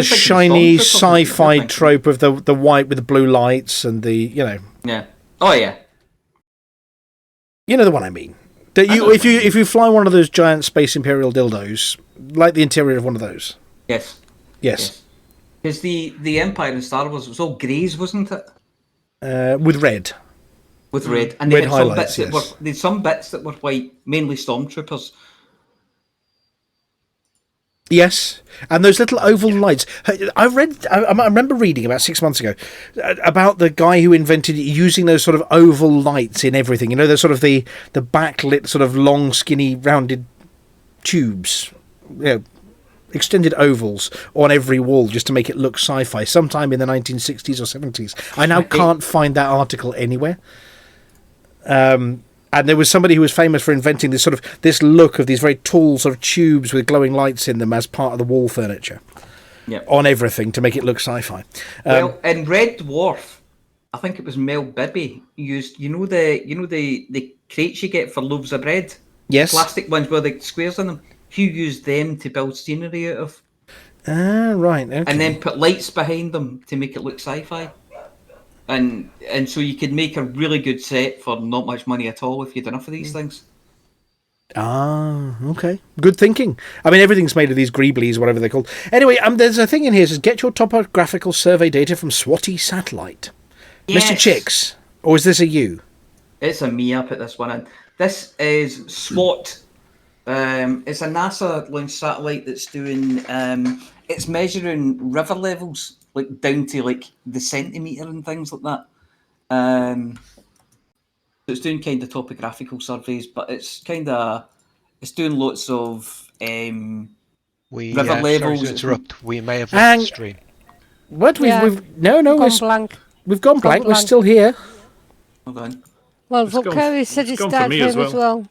shiny sci-fi trope of the white with the blue lights and the Yeah. Oh yeah. You know the one I mean. If you fly one of those giant space Imperial dildos, like the interior of one of those. Yes. Because the Empire in Star Wars was all greys, wasn't it? With red. With red, and red they had highlights, some bits that were white, mainly stormtroopers. Yes, and those little oval lights. I remember reading about 6 months ago about the guy who invented using those sort of oval lights in everything. They're sort of the backlit, sort of long, skinny, rounded tubes, extended ovals on every wall just to make it look sci-fi. Sometime in the 1960s or 70s. I now can't find that article anywhere. And there was somebody who was famous for inventing this look of these very tall sort of tubes with glowing lights in them as part of the wall furniture on everything to make it look sci-fi. Well, in Red Dwarf, I think it was Mel Bibby used the crates you get for loaves of bread. Yes, plastic ones with the squares in them. He used them to build scenery out of. Ah, right. Okay. And then put lights behind them to make it look sci-fi. And so you could make a really good set for not much money at all if you had enough of these things. Ah, okay. Good thinking. I mean, everything's made of these greeblies, whatever they're called. Anyway, there's a thing in here that says, get your topographical survey data from SWATI satellite. Yes. Mr. Chicks, or is this a you? It's a me. I put this one in. This is SWAT. It's a NASA launched satellite that's doing... it's measuring river levels, like down to like the centimetre and things like that. So it's doing kind of topographical surveys, but it's doing lots of river levels. Sorry to interrupt. We may have lost the stream. What? We've gone blank. We've gone blank. We're still here. Hold on. Well, Vocari said it started for him as well.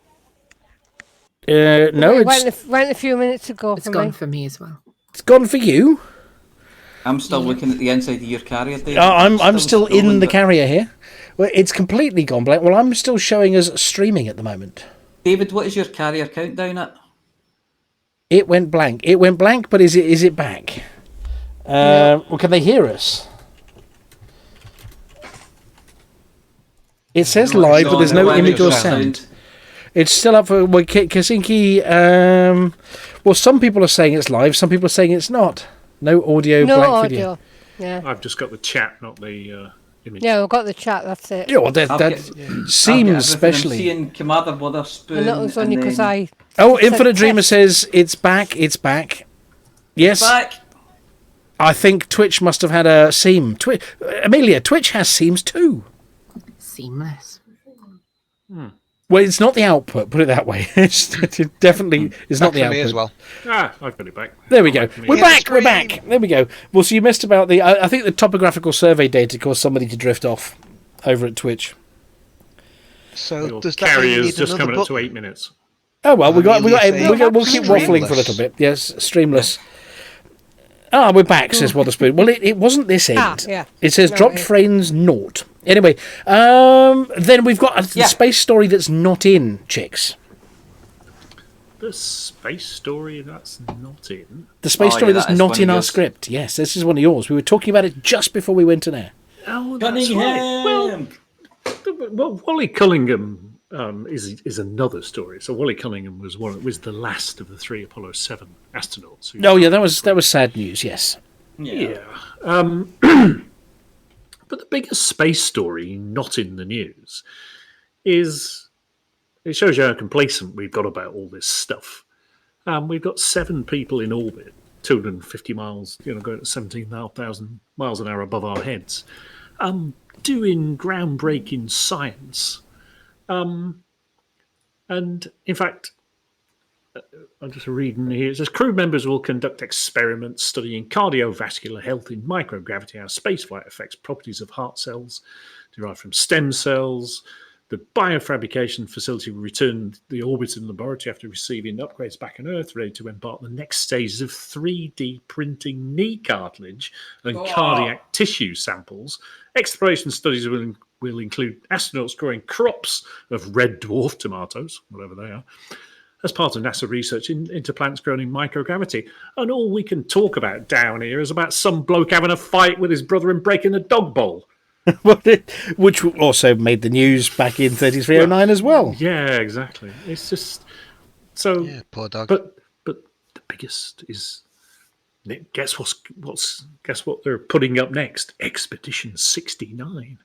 No, it went a few minutes ago. It's gone for me as well. It's gone for you. I'm still looking at the inside of your carrier, David. I'm still in the carrier here. Well, it's completely gone blank. Well, I'm still showing us streaming at the moment. David, what is your carrier countdown at? It went blank. It went blank, but is it back? Well, can they hear us? It says live, but there's no image or sound. It's still up for Kasinki. Well, some people are saying it's live. Some people are saying it's not. No audio, blank video. Yeah. I've just got the chat, not the image. Yeah, we've got the chat. That's it. Yeah, well, that seems especially. I'm seeing Commander Witherspoon. And that was only because I. Oh, Infinite Dreamer says it's back. It's back. Yes. Back. I think Twitch must have had a seam. Amelia, Twitch has seams too. Seamless. Well, it's not the output, put it that way. It definitely is not the output. Me as well. I've got it back. There we go. We're back. There we go. Well, so you missed about the... I think the topographical survey data caused somebody to drift off over at Twitch. So Your does that mean you carrier's need just another coming book? up to 8 minutes. Oh, well, we'll keep Streamless. waffling for a little bit. Yes, streamless. We're back, says Witherspoon. Well, it wasn't this end. Yeah. It says dropped frames naught. Anyway, then we've got a space story that's not in, chicks. The space story that's not in. The space story that's not in our yours. script. Yes, this is one of yours. We were talking about it just before we went in there. Oh, that's right. Well, Wally Cullingham is another story. So Wally Cullingham was the last of the 3 Apollo 7 astronauts. Oh yeah, that was sad news. Yes. Yeah. But the biggest space story not in the news is it shows you how complacent we've got about all this stuff. We've got 7 people in orbit, 250 miles, going at 17,500 miles an hour above our heads, doing groundbreaking science. And in fact, I'm just reading here. It says crew members will conduct experiments studying cardiovascular health in microgravity, how spaceflight affects properties of heart cells derived from stem cells. The biofabrication facility will return the orbiting laboratory after receiving upgrades back on Earth, ready to embark on the next stages of 3D printing knee cartilage and cardiac tissue samples. Exploration studies will include astronauts growing crops of red dwarf tomatoes, whatever they are, as part of NASA research into plants grown in microgravity. And all we can talk about down here is about some bloke having a fight with his brother and breaking a dog bowl. Which also made the news back in 3309 as well. Yeah, exactly. It's just so. Yeah, poor dog. But the biggest is guess what they're putting up next? Expedition 69.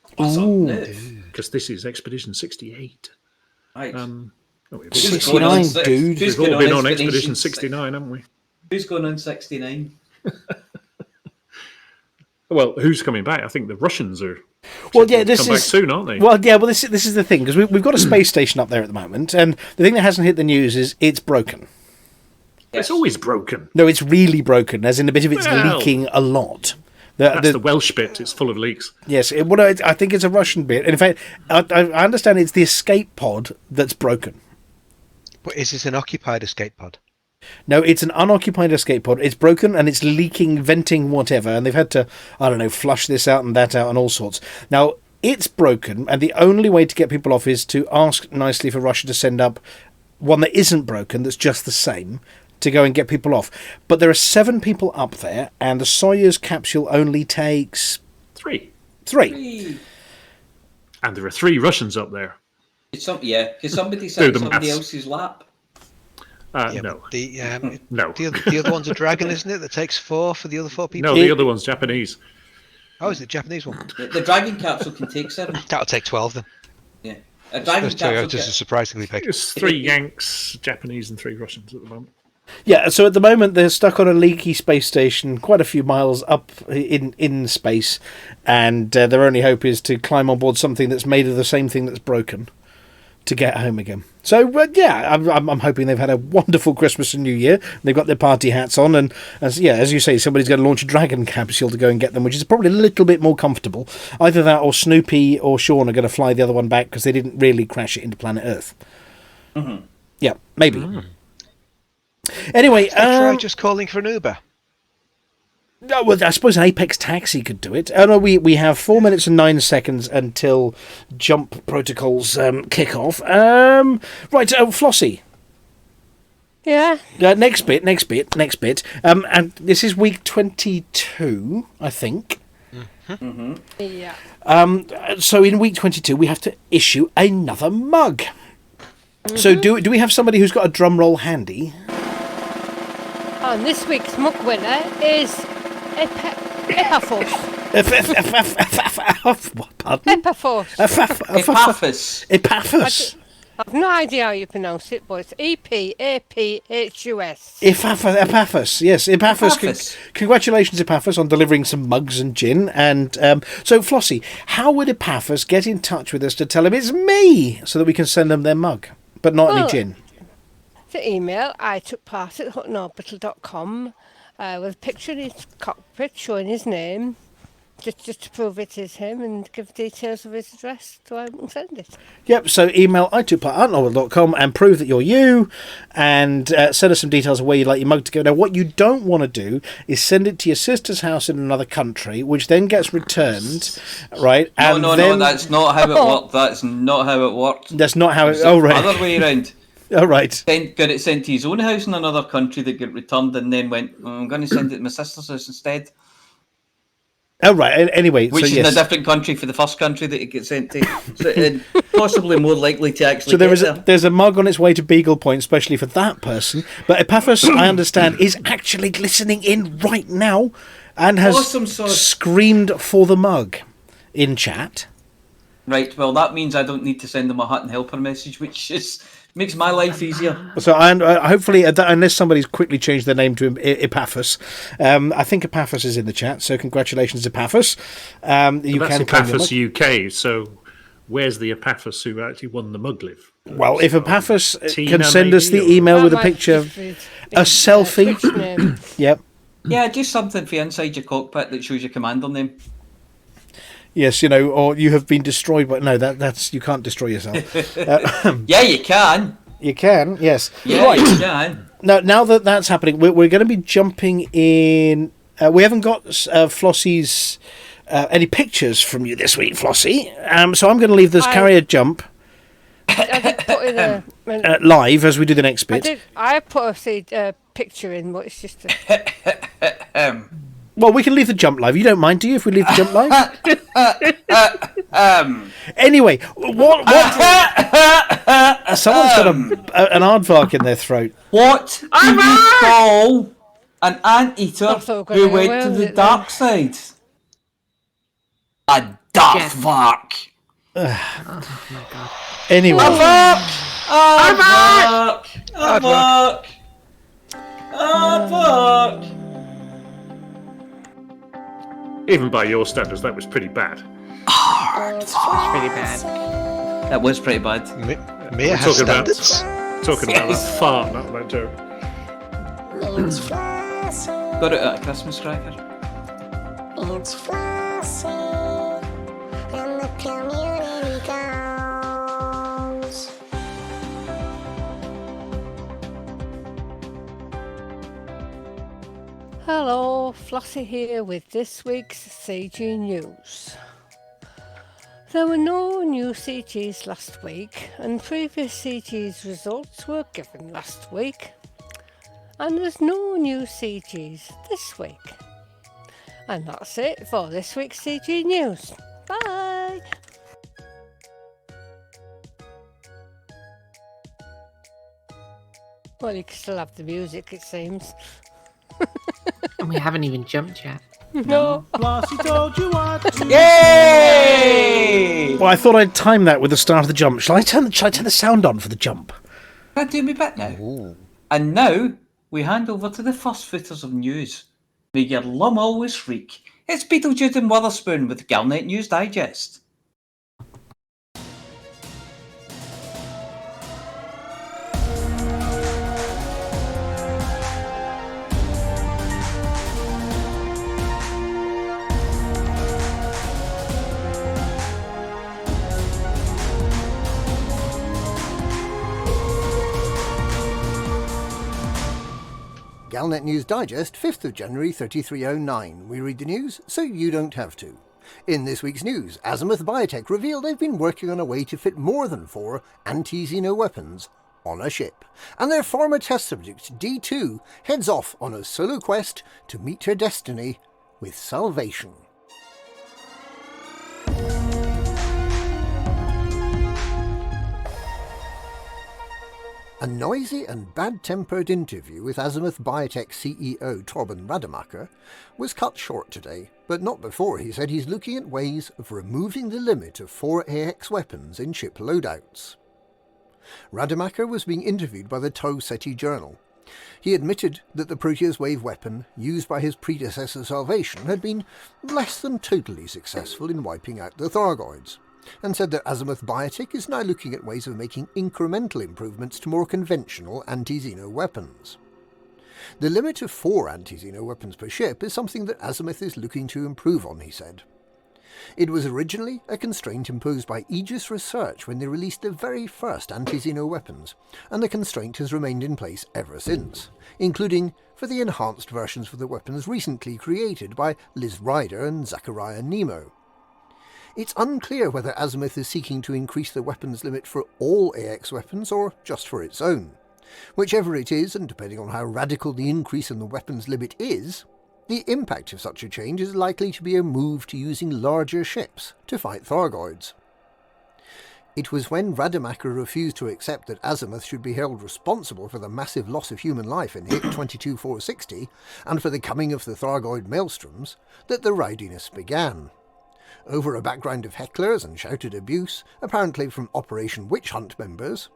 Because this is Expedition 68. Right. 69, dude. We've all been on Expedition 69, haven't we? Who's going on 69? Well, who's coming back? I think the Russians are. Well, yeah, this come is back soon, aren't they? Well, yeah, well, this is the thing because we've got a space station up there at the moment, and the thing that hasn't hit the news is it's broken. It's always broken. No, it's really broken, as in a bit of it's leaking a lot. That's the Welsh bit. It's full of leaks. Yes, I think it's a Russian bit. And in fact, I understand it's the escape pod that's broken. But is it an occupied escape pod? No, it's an unoccupied escape pod. It's broken and it's leaking, venting, whatever. And they've had to, flush this out and that out and all sorts. Now, it's broken, and the only way to get people off is to ask nicely for Russia to send up one that isn't broken, that's just the same, to go and get people off. But there are 7 people up there, and the Soyuz capsule only takes... 3. 3. And there are 3 Russians up there. Because somebody sat on somebody maths. else's lap. No. No. The other one's a dragon, isn't it? That takes 4 for the other 4 people. No, the other one's Japanese. Oh, is it Japanese one? The Dragon capsule can take 7. That'll take 12 then. Yeah. A Dragon Those Toyotas capsule. are surprisingly big. It's 3 Yanks, Japanese, and 3 Russians at the moment. Yeah, so at the moment they're stuck on a leaky space station quite a few miles up in space, and their only hope is to climb on board something that's made of the same thing that's broken to get home again. So, I'm hoping they've had a wonderful Christmas and New Year. They've got their party hats on, and as you say, somebody's going to launch a Dragon capsule to go and get them, which is probably a little bit more comfortable. Either that or Snoopy or Sean are going to fly the other one back because they didn't really crash it into planet Earth. Mm-hmm. Yeah, maybe. Anyway, try just calling for an Uber. No, well, I suppose an Apex taxi could do it. Oh no, we have 4 minutes and 9 seconds until jump protocols kick off. Right, Flossy. Yeah. Next bit. And this is week 22, I think. Yeah. So in week 22, we have to issue another mug. So do we have somebody who's got a drum roll handy? And this week's mug winner is Epaphos. Pardon? Epaphos. Epaphras. Epaphras. I've no idea how you pronounce it, but it's Epaphus. Epaphras, yes, Epaphras. Epaphras. Congratulations, Epaphras, on delivering some mugs and gin. And so, Flossy, how would Epaphras get in touch with us to tell him it's me, so that we can send them their mug, but not any gin? The email, I took part at huttonorbital.com with a picture of his cockpit showing his name, just to prove it is him, and give details of his address so I can send it. Yep, so email I2part@huttonorbital.com and prove that you're you, and send us some details of where you'd like your mug to go. Now, what you don't want to do is send it to your sister's house in another country, which then gets returned, right? And No, that's not how it worked. That's not how it worked. That's not how it... It's Oh, the right. other way around. Oh, right. Got it sent to his own house in another country that got returned, and then went, I'm going to send it to my sister's house instead. Oh, right. Anyway, Which is in a different country for the first country that it gets sent to. So possibly more likely to actually there's a mug on its way to Beagle Point, especially for that person. But Epaphras, I understand, is actually listening in right now and has Awesome sauce. screamed for the mug in chat. Right, well, that means I don't need to send them a Hutton Helper message, which makes my life easier. So hopefully, unless somebody's quickly changed their name to Epaphras, I think Epaphras is in the chat. So congratulations, Epaphras. That's Epaphras UK. So where's the Epaphras who actually won the mug live? Well, if Epaphras Tina, can send us the maybe, or- email with a picture of a selfie. Yep. Yeah, just something for inside your cockpit that shows your commander name. Yes, or you have been destroyed, but no, that's you can't destroy yourself. Yeah, you can. You can, yes. Yeah, Right. you can. Now that that's happening, we're going to be jumping in. We haven't got Flossy's any pictures from you this week, Flossy. So I'm going to leave this carrier jump I did put in live as we do the next bit. I put a picture in, but it's just Well, we can leave the jump live. You don't mind, do you, if we leave the jump live? Anyway, what? Someone's got an aardvark in their throat. What do you call an anteater so who good. went to the dark side? A darkvark. Anyway. Aardvark. Even by your standards, that was pretty bad. Pretty bad. That was pretty bad. Mia has Talking about standards. that fart, not that joke. Got it at a Christmas cracker. It's Flossy, and the community goes. Hello, Flossy here with this week's CG News. There were no new CGs last week, and previous CGs results were given last week. And there's no new CGs this week. And that's it for this week's CG News. Bye! Well, you can still have the music, it seems. And we haven't even jumped yet. No. Yay! Well, I thought I'd time that with the start of the jump. Shall I turn the sound on for the jump? Can I do me bit now? Ooh. And now we hand over to the first footers of news. May your lum always freak. It's Beetlejuice and Witherspoon with Galnet News Digest. Galnet News Digest, 5th of January 3309. We read the news so you don't have to. In this week's news, Azimuth Biotech revealed they've been working on a way to fit more than 4 anti-Xeno weapons on a ship, and their former test subject, D2, heads off on a solo quest to meet her destiny with salvation. A noisy and bad-tempered interview with Azimuth Biotech CEO Torben Rademacher was cut short today, but not before he said he's looking at ways of removing the limit of 4 AX weapons in ship loadouts. Rademacher was being interviewed by the Tau Ceti Journal. He admitted that the Proteus Wave weapon used by his predecessor Salvation had been less than totally successful in wiping out the Thargoids, and said that Azimuth Biotech is now looking at ways of making incremental improvements to more conventional anti-Xeno weapons. The limit of 4 anti-Xeno weapons per ship is something that Azimuth is looking to improve on, he said. It was originally a constraint imposed by Aegis Research when they released the very first anti-Xeno weapons, and the constraint has remained in place ever since, including for the enhanced versions for the weapons recently created by Liz Ryder and Zachariah Nemo. It's unclear whether Azimuth is seeking to increase the weapons limit for all AX weapons or just for its own. Whichever it is, and depending on how radical the increase in the weapons limit is, the impact of such a change is likely to be a move to using larger ships to fight Thargoids. It was when Rademacher refused to accept that Azimuth should be held responsible for the massive loss of human life in HIP 22460 and for the coming of the Thargoid maelstroms that the rowdiness began. Over a background of hecklers and shouted abuse, apparently from Operation Witch Hunt members,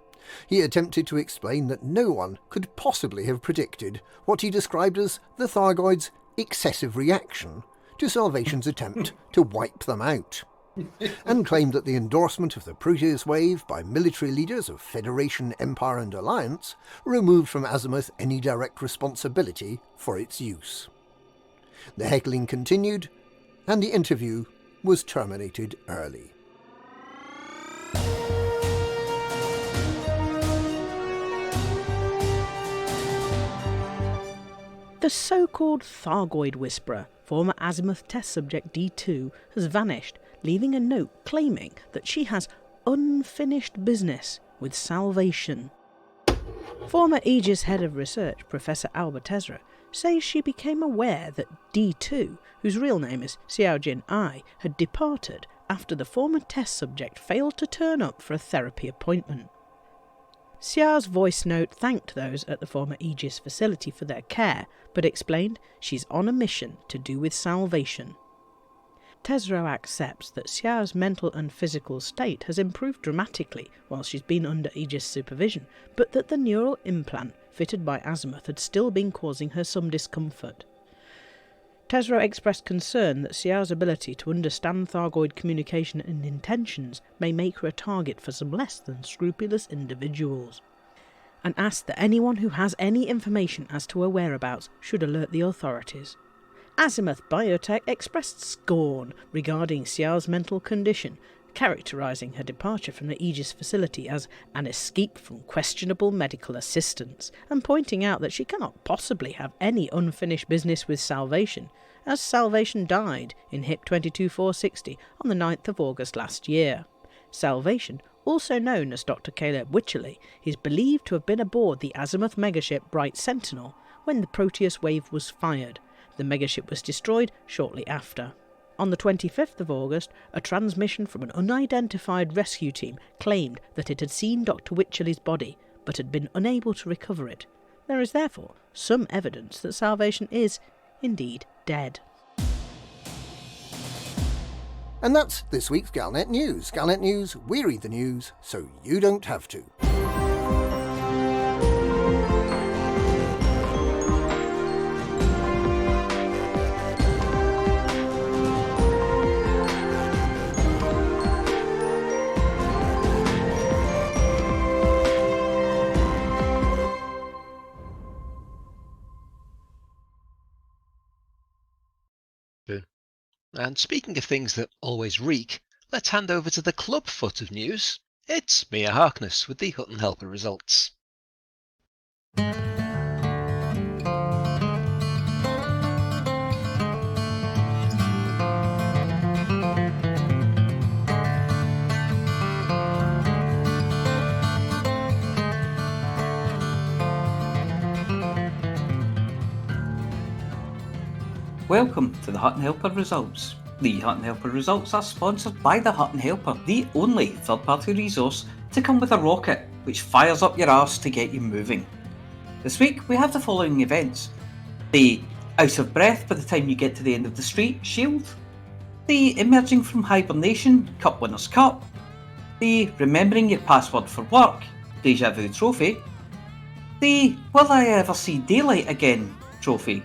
he attempted to explain that no one could possibly have predicted what he described as the Thargoids' excessive reaction to Salvation's attempt to wipe them out, and claimed that the endorsement of the Proteus Wave by military leaders of Federation, Empire and Alliance removed from Azimuth any direct responsibility for its use. The heckling continued, and the interview was terminated early. The so-called Thargoid Whisperer, former Azimuth test subject D2, has vanished, leaving a note claiming that she has unfinished business with Salvation. Former Aegis head of research, Professor Albert Ezra, says she became aware that D2, whose real name is Xiaojin Ai, had departed after the former test subject failed to turn up for a therapy appointment. Xiao's voice note thanked those at the former Aegis facility for their care, but explained she's on a mission to do with Salvation. Tesro accepts that Xiao's mental and physical state has improved dramatically while she's been under Aegis supervision, but that the neural implant fitted by Azimuth had still been causing her some discomfort. Tesro expressed concern that Xiao's ability to understand Thargoid communication and intentions may make her a target for some less than scrupulous individuals, and asked that anyone who has any information as to her whereabouts should alert the authorities. Azimuth Biotech expressed scorn regarding Xiao's mental condition, characterising her departure from the Aegis facility as an escape from questionable medical assistance, and pointing out that she cannot possibly have any unfinished business with Salvation, as Salvation died in HIP 22460 on the 9th of August last year. Salvation, also known as Dr. Caleb Wycherley, is believed to have been aboard the Azimuth megaship Bright Sentinel when the Proteus Wave was fired. The megaship was destroyed shortly after. On the 25th of August, a transmission from an unidentified rescue team claimed that it had seen Dr. Wycherley's body, but had been unable to recover it. There is therefore some evidence that Salvation is, indeed, dead. And that's this week's Galnet News. Galnet News, we read the news so you don't have to. And speaking of things that always reek, let's hand over to the club foot of news. It's Mia Harkness with the Hutton Helper results. Welcome to the Hutton Helper results. The Hutton Helper results are sponsored by the Hutton Helper, the only third-party resource to come with a rocket which fires up your arse to get you moving. This week we have the following events: the out of breath by the time you get to the end of the street shield, the emerging from hibernation Cup Winners' Cup, the remembering your password for work Deja Vu trophy, the Will I Ever See Daylight Again trophy,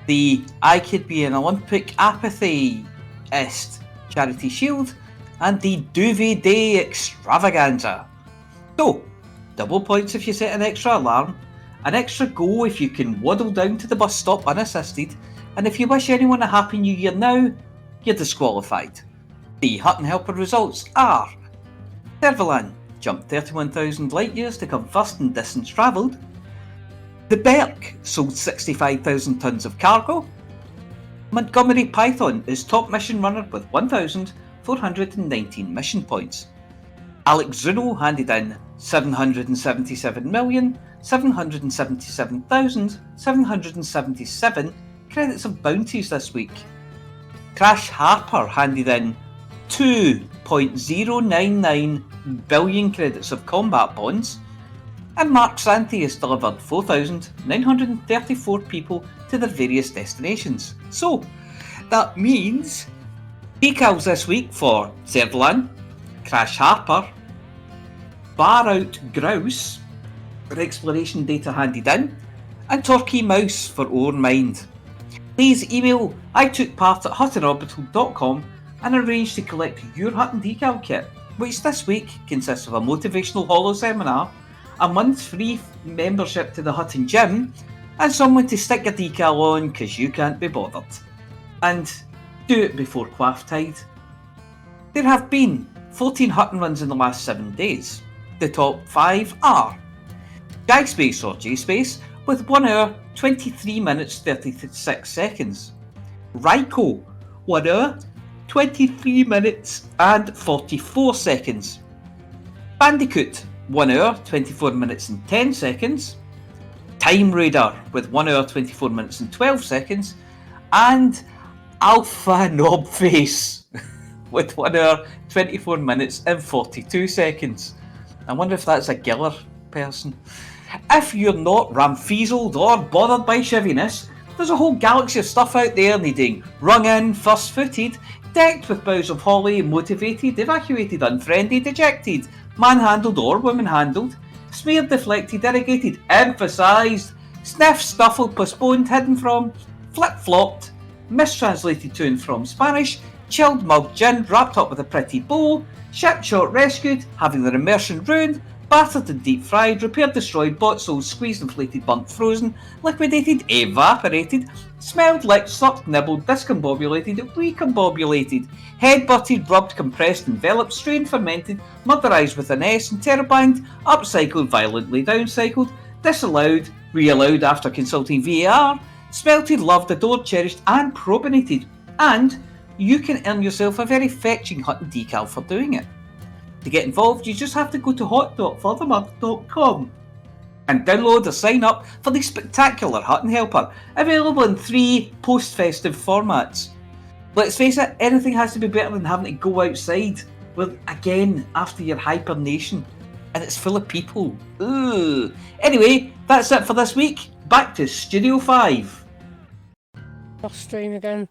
the I Could Be an Olympic Apathy-ist charity shield, and the Duvet Day extravaganza. So, double points if you set an extra alarm, an extra go if you can waddle down to the bus stop unassisted, and if you wish anyone a Happy New Year now, you're disqualified. The Hutton Helper results are: Tervalan jumped 31,000 light years to come first in distance travelled. The Berk sold 65,000 tonnes of cargo. Montgomery Python is top mission runner with 1,419 mission points. Alex Zuno handed in 777,777,777 credits of bounties this week. Crash Harper handed in 2.099 billion credits of combat bonds, and Mark Santi has delivered 4,934 people to their various destinations. So, that means decals this week for Servalan, Crash Harper, Bar Out Grouse for exploration data handed in, and Torquay Mouse for Own Mind. Please email itookpart@huttonorbital.com and arrange to collect your Hutton decal kit, which this week consists of a motivational holo seminar, a month's free membership to the Hutton Gym, and someone to stick your decal on because you can't be bothered. And do it before quaff tide. There have been 14 Hutton runs in the last 7 days. The top 5 are Jagspace or JSpace with 1 hour 23 minutes 36 seconds. Ryko 1 hour 23 minutes and 44 seconds. Bandicoot 1 hour 24 minutes and 10 seconds. Time Raider with 1 hour 24 minutes and 12 seconds. And Alpha Knobface with 1 hour 24 minutes and 42 seconds. I wonder if that's a Giller person. If you're not ramfeazled or bothered by shiviness, there's a whole galaxy of stuff out there needing rung in, first-footed, decked with boughs of holly, motivated, evacuated, unfriended, ejected, manhandled or woman-handled, smeared, deflected, irrigated, emphasised, sniffed, stuffled, postponed, hidden from, flip-flopped, mistranslated to and from Spanish, chilled, mugged gin, wrapped up with a pretty bow, shipped, shot, rescued, having their immersion ruined, battered and deep fried, repaired, destroyed, bought, sold, squeezed, inflated, burnt, frozen, liquidated, evaporated, smelled, licked, sucked, nibbled, discombobulated, recombobulated, head-butted, rubbed, compressed, enveloped, strained, fermented, murderized with an S, interrobanged, upcycled, violently downcycled, disallowed, reallowed after consulting VAR, smelted, loved, adored, cherished, and propinated. And you can earn yourself a very fetching Hutton decal for doing it. To get involved, you just have to go to hot.furthermonth.com and download or sign up for the spectacular Hutton Helper, available in 3 post-festive formats. Let's face it, anything has to be better than having to go outside, again, after your hibernation, and it's full of people. Ugh. Anyway, that's it for this week. Back to Studio 5. Off stream again.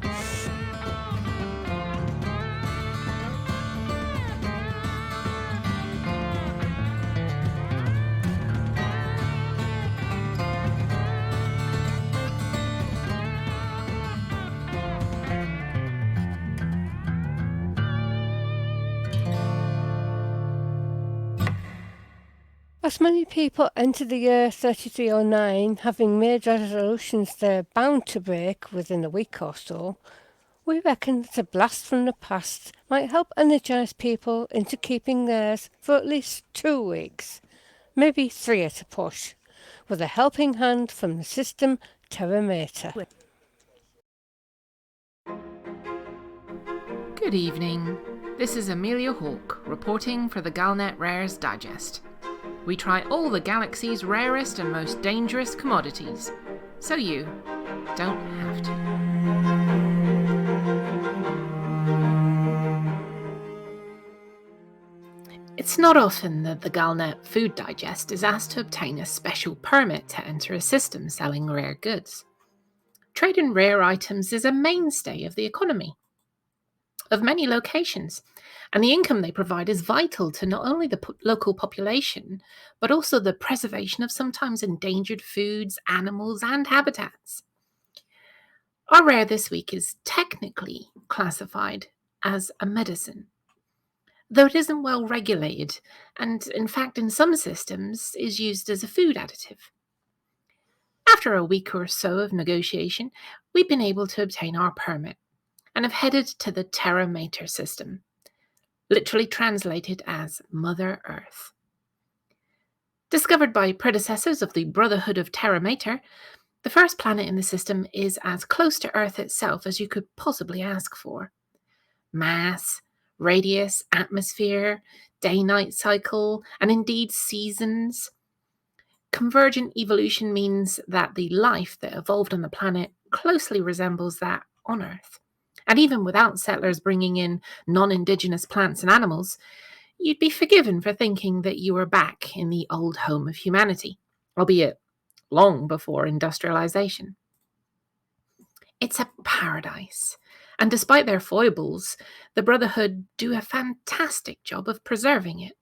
As many people enter the year 3309 having made resolutions they're bound to break within a week or so, we reckon that a blast from the past might help energise people into keeping theirs for at least 2 weeks, maybe 3 at a push, with a helping hand from the system Terra Mater. Good evening. This is Amelia Hawke reporting for the Galnet Rares Digest. We try all the galaxy's rarest and most dangerous commodities, so you don't have to. It's not often that the Galnet Food Digest is asked to obtain a special permit to enter a system selling rare goods. Trade in rare items is a mainstay of the economy of many locations, and the income they provide is vital to not only the local population, but also the preservation of sometimes endangered foods, animals, and habitats. Our rare this week is technically classified as a medicine, though it isn't well regulated and, in fact, in some systems is used as a food additive. After a week or so of negotiation, we've been able to obtain our permit and have headed to the Terra Mater system, literally translated as Mother Earth. Discovered by predecessors of the Brotherhood of Terra Mater, the first planet in the system is as close to Earth itself as you could possibly ask for. Mass, radius, atmosphere, day-night cycle, and indeed seasons. Convergent evolution means that the life that evolved on the planet closely resembles that on Earth. And even without settlers bringing in non-indigenous plants and animals, you'd be forgiven for thinking that you were back in the old home of humanity, albeit long before industrialization. It's a paradise, and despite their foibles, the Brotherhood do a fantastic job of preserving it.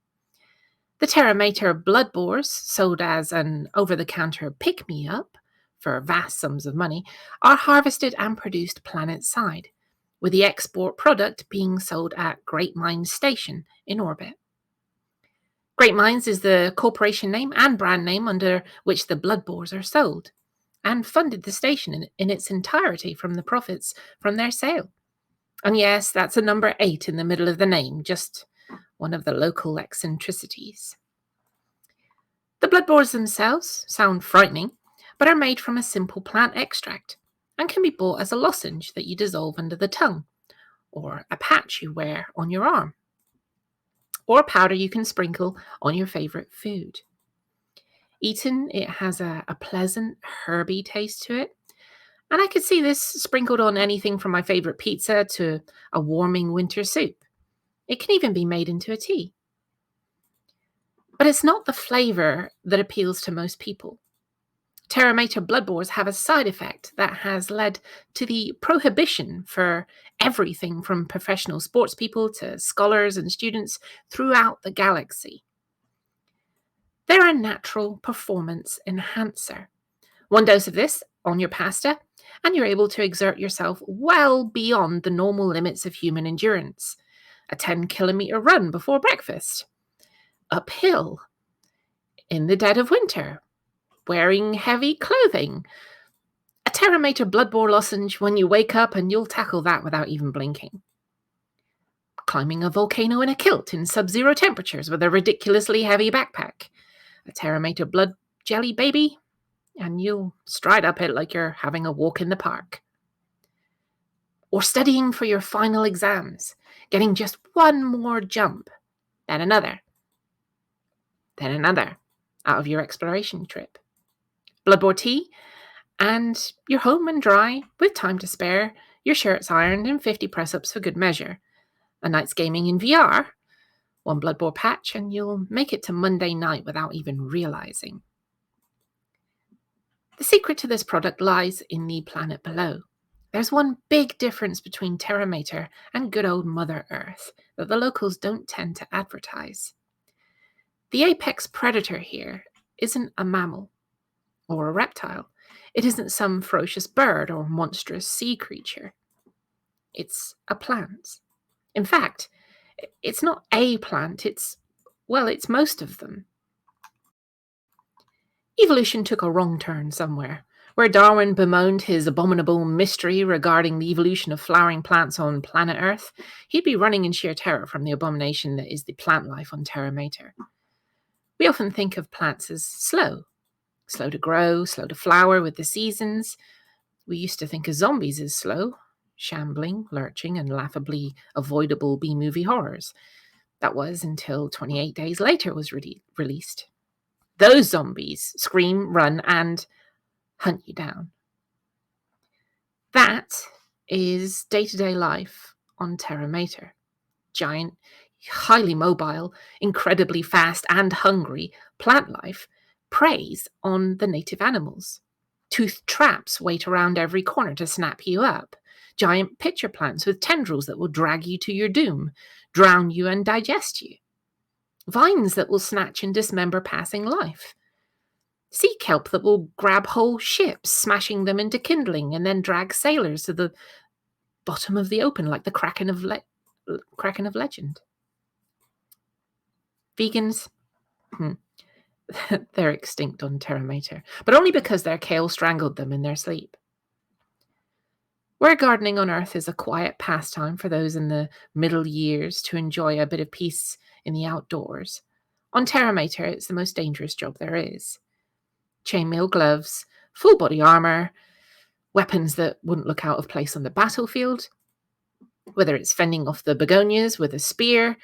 The Terra Mater blood boars, sold as an over-the-counter pick-me-up for vast sums of money, are harvested and produced planet-side, with the export product being sold at Great Mines Station in orbit. Great Mines is the corporation name and brand name under which the blood boars are sold, and funded the station in its entirety from the profits from their sale. And yes, that's a number 8 in the middle of the name, just one of the local eccentricities. The blood boars themselves sound frightening, but are made from a simple plant extract, and can be bought as a lozenge that you dissolve under the tongue, or a patch you wear on your arm, or a powder you can sprinkle on your favourite food. Eaten, it has a pleasant, herby taste to it, and I could see this sprinkled on anything from my favourite pizza to a warming winter soup. It can even be made into a tea. But it's not the flavour that appeals to most people. Terra Mater blood boars have a side effect that has led to the prohibition for everything from professional sports people to scholars and students throughout the galaxy. They're a natural performance enhancer. One dose of this on your pasta, and you're able to exert yourself well beyond the normal limits of human endurance. A 10-kilometer run before breakfast. Uphill. In the dead of winter. Wearing heavy clothing. A Terra Mater blood boar lozenge when you wake up, and you'll tackle that without even blinking. Climbing a volcano in a kilt in sub-zero temperatures with a ridiculously heavy backpack. A Terra Mater blood jelly baby, and you'll stride up it like you're having a walk in the park. Or studying for your final exams, getting just one more jump, then another out of your exploration trip. Blood boar tea, and you're home and dry, with time to spare, your shirt's ironed, and 50 press-ups for good measure. A night's gaming in VR, one blood boar patch, and you'll make it to Monday night without even realizing. The secret to this product lies in the planet below. There's one big difference between Terra Mater and good old Mother Earth that the locals don't tend to advertise. The apex predator here isn't a mammal or a reptile. It isn't some ferocious bird or monstrous sea creature. It's a plant. In fact, it's not a plant, it's most of them. Evolution took a wrong turn somewhere. Where Darwin bemoaned his abominable mystery regarding the evolution of flowering plants on planet Earth, he'd be running in sheer terror from the abomination that is the plant life on Terra Mater. We often think of plants as slow to grow, slow to flower with the seasons. We used to think of zombies as slow, shambling, lurching, and laughably avoidable B-movie horrors. That was until 28 Days Later was released. Those zombies scream, run, and hunt you down. That is day-to-day life on Terra Mater. Giant, highly mobile, incredibly fast and hungry plant life preys on the native animals. Toothed traps wait around every corner to snap you up. Giant pitcher plants with tendrils that will drag you to your doom, drown you and digest you. Vines that will snatch and dismember passing life. Sea kelp that will grab whole ships, smashing them into kindling, and then drag sailors to the bottom of the open like the Kraken of legend. Vegans, they're extinct on Terra Mater, but only because their kale strangled them in their sleep. Where gardening on Earth is a quiet pastime for those in the middle years to enjoy a bit of peace in the outdoors, on Terra Mater it's the most dangerous job there is. Chainmail gloves, full body armor, weapons that wouldn't look out of place on the battlefield, whether it's fending off the begonias with a spear,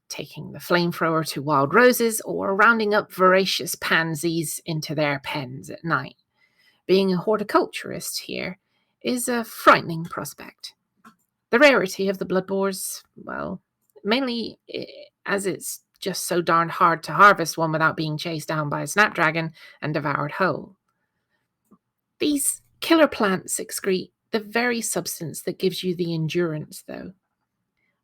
taking the flamethrower to wild roses, or rounding up voracious pansies into their pens at night. Being a horticulturist here is a frightening prospect. The rarity of the blood boars, well, mainly as it's just so darn hard to harvest one without being chased down by a snapdragon and devoured whole. These killer plants excrete the very substance that gives you the endurance, though.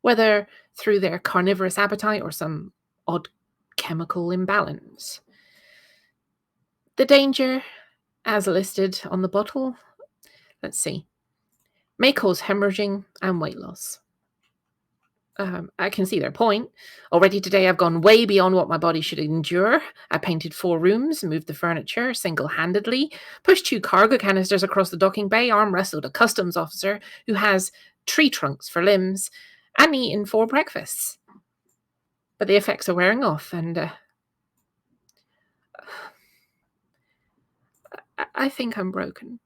Whether through their carnivorous appetite or some odd chemical imbalance. The danger, as listed on the bottle, let's see, may cause hemorrhaging and weight loss. I can see their point. Already today I've gone way beyond what my body should endure. I painted 4 rooms, moved the furniture single-handedly, pushed 2 cargo canisters across the docking bay, arm wrestled a customs officer who has tree trunks for limbs, and eaten 4 breakfasts. But the effects are wearing off, and I think I'm broken.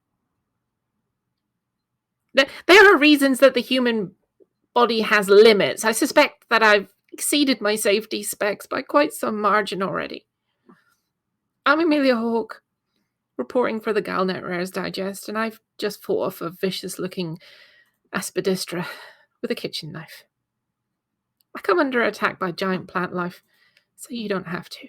There are reasons that the human body has limits. I suspect that I've exceeded my safety specs by quite some margin already. I'm Amelia Hawke, reporting for the Galnet Rares Digest, and I've just fought off a vicious-looking aspidistra with a kitchen knife. I come under attack by giant plant life, so you don't have to.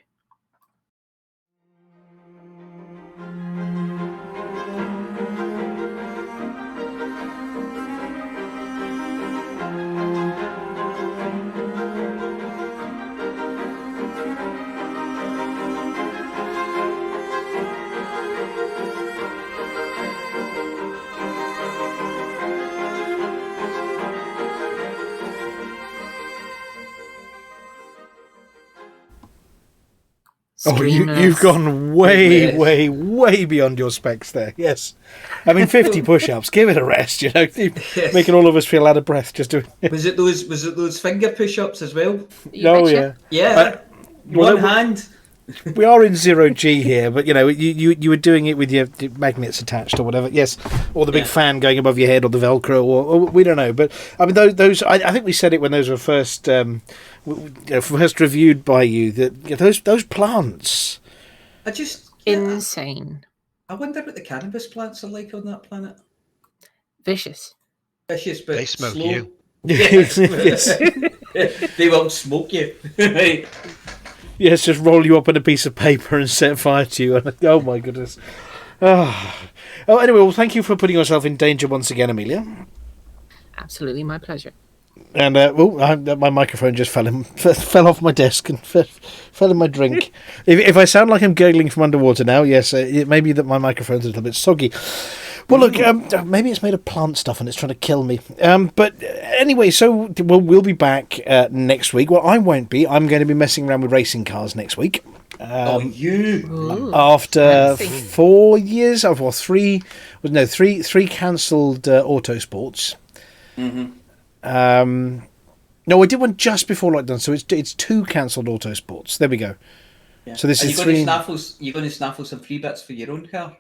Oh, you've gone way beyond your specs there. Yes. I mean, 50 push-ups. Give it a rest, you know. Yes. Making all of us feel out of breath just doing it. Was it those finger push-ups as well? Oh, yeah. Yeah. One hand. We are in 0G here, but, you know, you were doing it with your magnets attached or whatever. Yes. Or the big fan going above your head or the Velcro or we don't know. But, I mean, those I think we said it when those were first first reviewed by you, that those plants. Insane. I wonder what the cannabis plants are like on that planet. Vicious. Vicious, but They smoke slow. you. Yes. They won't smoke you. Right. Yes, just roll you up on a piece of paper and set fire to you. Oh, my goodness. Oh, anyway, well, thank you for putting yourself in danger once again, Amelia. Absolutely my pleasure. And, my microphone just fell off my desk and fell in my drink. If I sound like I'm gurgling from underwater now, yes, it may be that my microphone's a little bit soggy. Well, look, maybe it's made of plant stuff and it's trying to kill me. But anyway, so we'll be back next week. Well, I won't be. I'm going to be messing around with racing cars next week. After 4 years, or three cancelled Autosports. Mm-hmm. No, I did one just before lockdown, so it's 2 cancelled Autosports. There we go. Yeah. So this is 3. You're going to snaffle some free bits for your own car?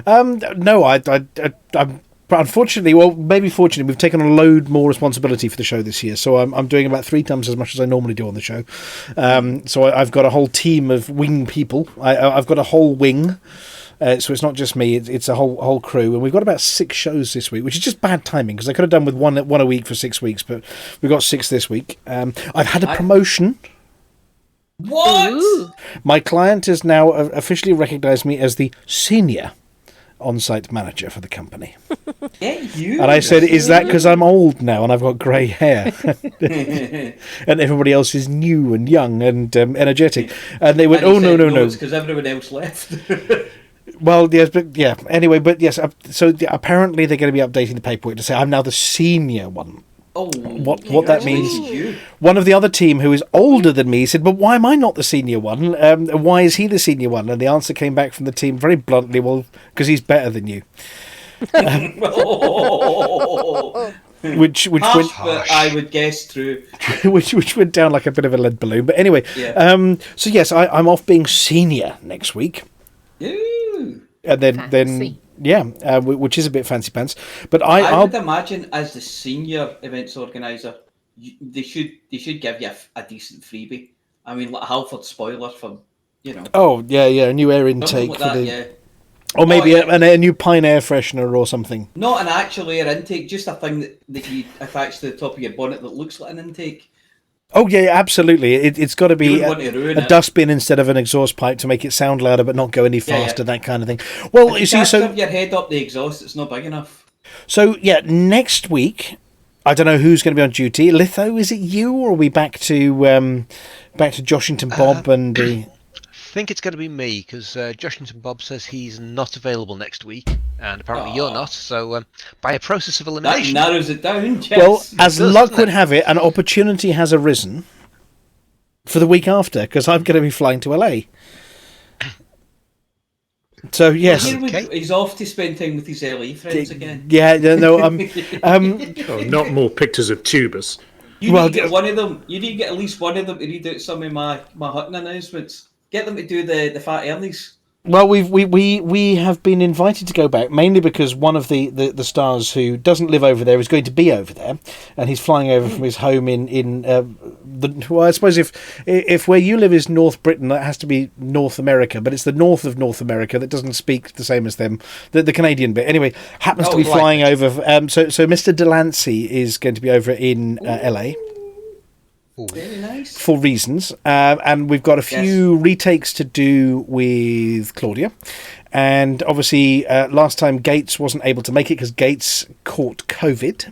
No, I'm unfortunately, well, maybe fortunately, we've taken a load more responsibility for the show this year. So I'm doing about 3 times as much as I normally do on the show. So I've got a whole team of wing people. I've got a whole wing. So it's not just me; it's a whole crew, and we've got about 6 shows this week, which is just bad timing because I could have done with one a week for 6 weeks, but we've got 6 this week. I've had a promotion. What? Ooh. My client has now officially recognised me as the senior on-site manager for the company. Get you. And I said, is that because I'm old now and I've got grey hair? And everybody else is new and young and energetic. And they went, no. It's because everyone else left. Well, yes, but yeah. Anyway, but yes, so apparently they're going to be updating the paperwork to say I'm now the senior one. Oh, what that means? You. One of the other team who is older than me said, but why am I not the senior one? Why is he the senior one? And the answer came back from the team very bluntly, well, because he's better than you. Which went, but I would guess true. which went down like a bit of a lead balloon. But anyway, so yes, I'm off being senior next week. Ooh. And then which is a bit fancy pants. But I would imagine as the senior events organizer, they should give you a decent freebie. I mean, like a Halford spoiler for, Oh yeah, a new air intake like for that, or maybe a new Pine air freshener or something. Not an actual air intake, just a thing that you attach to the top of your bonnet that looks like an intake. Oh yeah, absolutely. It's got to be a dustbin instead of an exhaust pipe to make it sound louder but not go any faster, that kind of thing. Well, you see, so your head up the exhaust, it's not big enough. So yeah, next week, I don't know who's going to be on duty. Litho, is it you, or are we back to Joshington Bob and the? I think it's going to be me because Joshington Bob says he's not available next week, and apparently you're not. So by a process of elimination, that narrows it down. Yes. Well, as luck would have it, an opportunity has arisen for the week after because I'm going to be flying to LA. So yes, he's off to spend time with his LA friends again. Yeah, no, not more pictures of tubers. You need to get one of them. You need to get at least one of them to read out some of my Hutton announcements. Get them to do the Fat Ernie's. Well, we have been invited to go back mainly because one of the stars who doesn't live over there is going to be over there, and he's flying over from his home in I suppose if where you live is North Britain, that has to be North America, but it's the north of North America that doesn't speak the same as them, the Canadian bit. Anyway, happens to be flying over. So Mr. Delancey is going to be over in LA. Very nice. For reasons. And we've got a few retakes to do with Claudia. And obviously, last time Gates wasn't able to make it because Gates caught COVID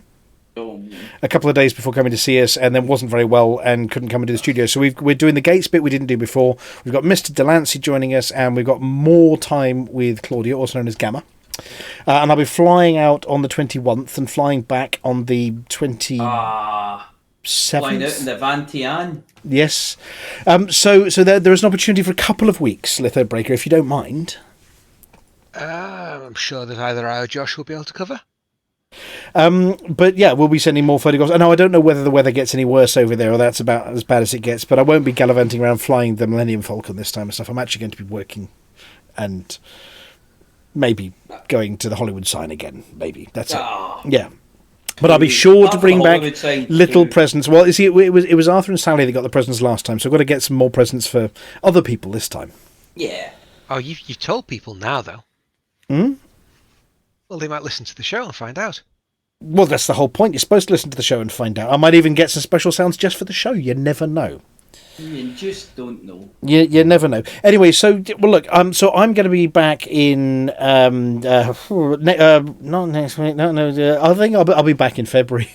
a couple of days before coming to see us and then wasn't very well and couldn't come into the studio. So we're doing the Gates bit we didn't do before. We've got Mr. Delancey joining us and we've got more time with Claudia, also known as Gamma. And I'll be flying out on the 21st and flying back on the 27th. Flying out in the Vantian. Yes. So there is an opportunity for a couple of weeks, Litho Breaker, if you don't mind. I'm sure that either I or Josh will be able to cover. But yeah, we'll be sending more photographs. I don't know whether the weather gets any worse over there or that's about as bad as it gets, but I won't be gallivanting around flying the Millennium Falcon this time and stuff. I'm actually going to be working and maybe going to the Hollywood sign again. Maybe. That's it. Yeah. But I'll be sure to bring back little presents. Well, you see, it was Arthur and Sally that got the presents last time, so I've got to get some more presents for other people this time. Yeah. Oh, you've told people now, though. Hmm? Well, they might listen to the show and find out. Well, that's the whole point. You're supposed to listen to the show and find out. I might even get some special sounds just for the show. You never know. You just don't know. You never know. Anyway, so look. So I'm going to be back in. Not next week. No. I think I'll be back in February.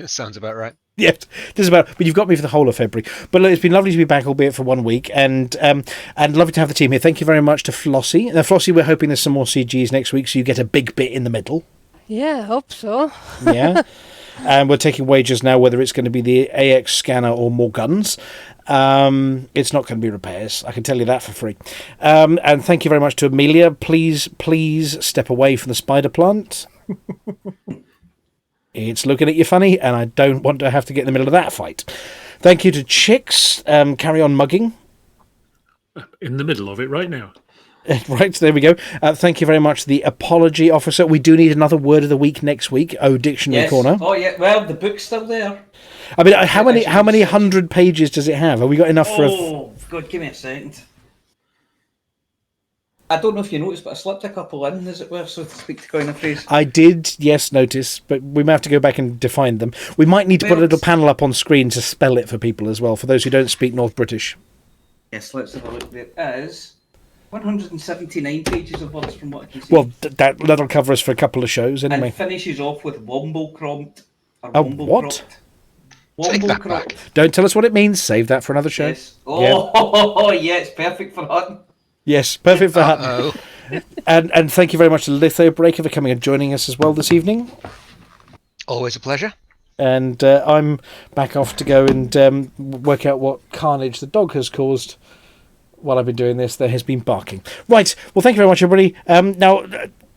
Sounds about right. Yeah, this is about. But you've got me for the whole of February. But look, it's been lovely to be back, albeit for 1 week, and lovely to have the team here. Thank you very much to Flossy. Now, Flossy, we're hoping there's some more CGs next week, so you get a big bit in the middle. Yeah, I hope so. Yeah. And we're taking wagers now whether it's going to be the AX scanner or more guns. It's not going to be repairs. I can tell you that for free. And thank you very much to Amelia. Please step away from the spider plant. It's looking at you funny, and I don't want to have to get in the middle of that fight. Thank you to Chicks. Carry on mugging. In the middle of it right now. Right, there we go. Thank you very much to the apology officer. We do need another word of the week next week. Oh, Dictionary Corner. Oh, yeah. Well, the book's still there. I mean, how many 100 pages does it have? Have we got enough for Oh, God, give me a second. I don't know if you noticed, but I slipped a couple in, as it were, so to speak, to coin a phrase. I did, yes, notice, but we may have to go back and define them. We might need to put a little panel up on screen to spell it for people as well, for those who don't speak North British. Yes, let's have a look. There is 179 pages of words from what I can see. Well, that'll cover us for a couple of shows anyway. And finishes off with Womblecropped. What? Take that back. Don't tell us what it means. Save that for another show. Yes. Oh, yeah, it's perfect for Hutton. Yes, perfect for Hutton. And thank you very much to Litho Breaker for coming and joining us as well this evening. Always a pleasure. And I'm back off to go and work out what carnage the dog has caused while I've been doing this. There has been barking. Right, well, thank you very much, everybody. Now,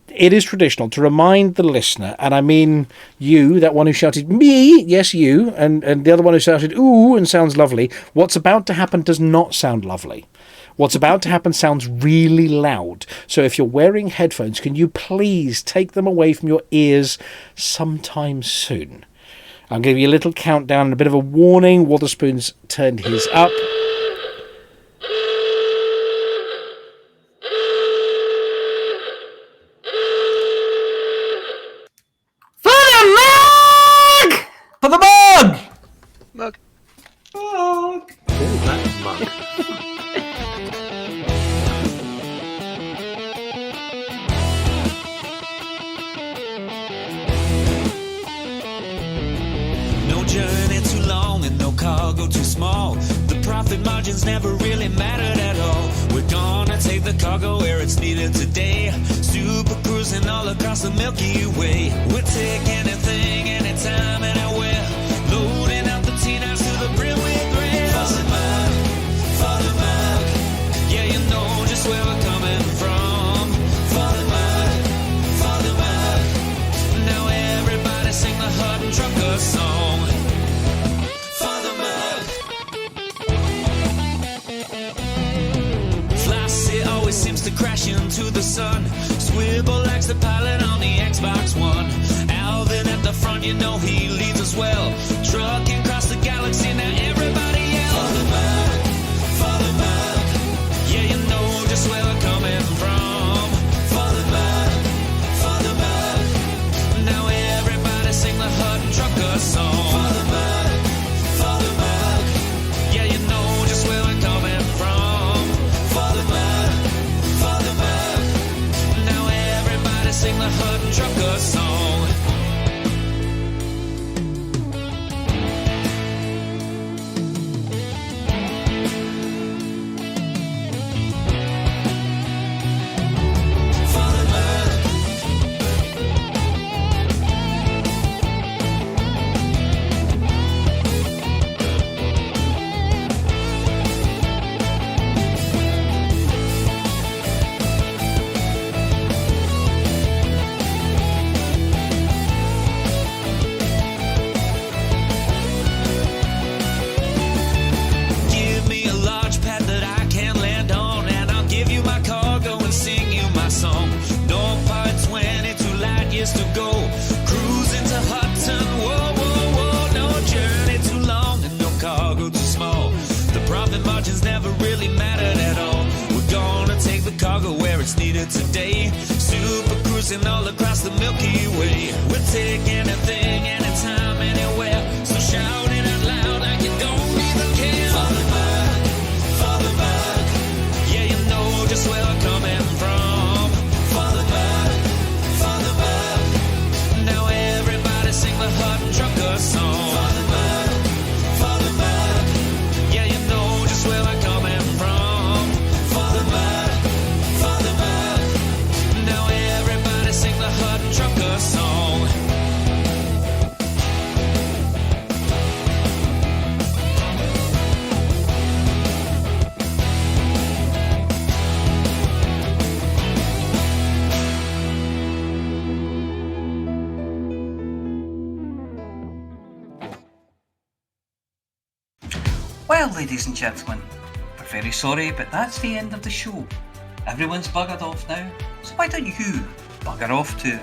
it is traditional to remind the listener, and I mean you, that one who shouted, me, yes, you, and the other one who shouted, ooh, and sounds lovely. What's about to happen does not sound lovely. What's about to happen sounds really loud. So if you're wearing headphones, can you please take them away from your ears sometime soon? I'll give you a little countdown and a bit of a warning. Waterspoon's turned his up. For the mug! Mug. Oh, that mug. No journey too long and no cargo too small. The profit margins never really mattered at all. We're gonna take the cargo where it's needed today. Super cruising all across the Milky Way. We'll take anything, anytime, anywhere. Loading up the T-9s to the brim with grain. For the mug, yeah, you know just where we're coming from. For the mug, now everybody sing the Hutton Trucker song. For the mug. Flossy always seems to crash into the sun. Swivel likes the pilot on the Xbox One. Alvin at the front, you know he leads us well. Trucking across the galaxy, now everybody yell. For the mug, yeah, you know just where we're coming from. For the mug, now everybody sing the Hutton Trucker song. For the mug, yeah, you know just where we're coming from. For the mug, now everybody sing the Hutton Trucker song. To go cruising to Hutton, whoa, no journey too long and no cargo too small. The profit margins never really mattered at all. We're gonna take the cargo where it's needed today. Super cruising all across the Milky Way. We'll take anything, anytime, anywhere. So shout it out loud like you don't even care. For the mug, yeah, you know just where we're coming from. Sing the Hutton Trucker song. For the mug, yeah, you know just where we're coming from. For the mug, now everybody sing the Hutton Trucker song. Well, ladies and gentlemen, we're very sorry, but that's the end of the show. Everyone's buggered off now, so why don't you bugger off too?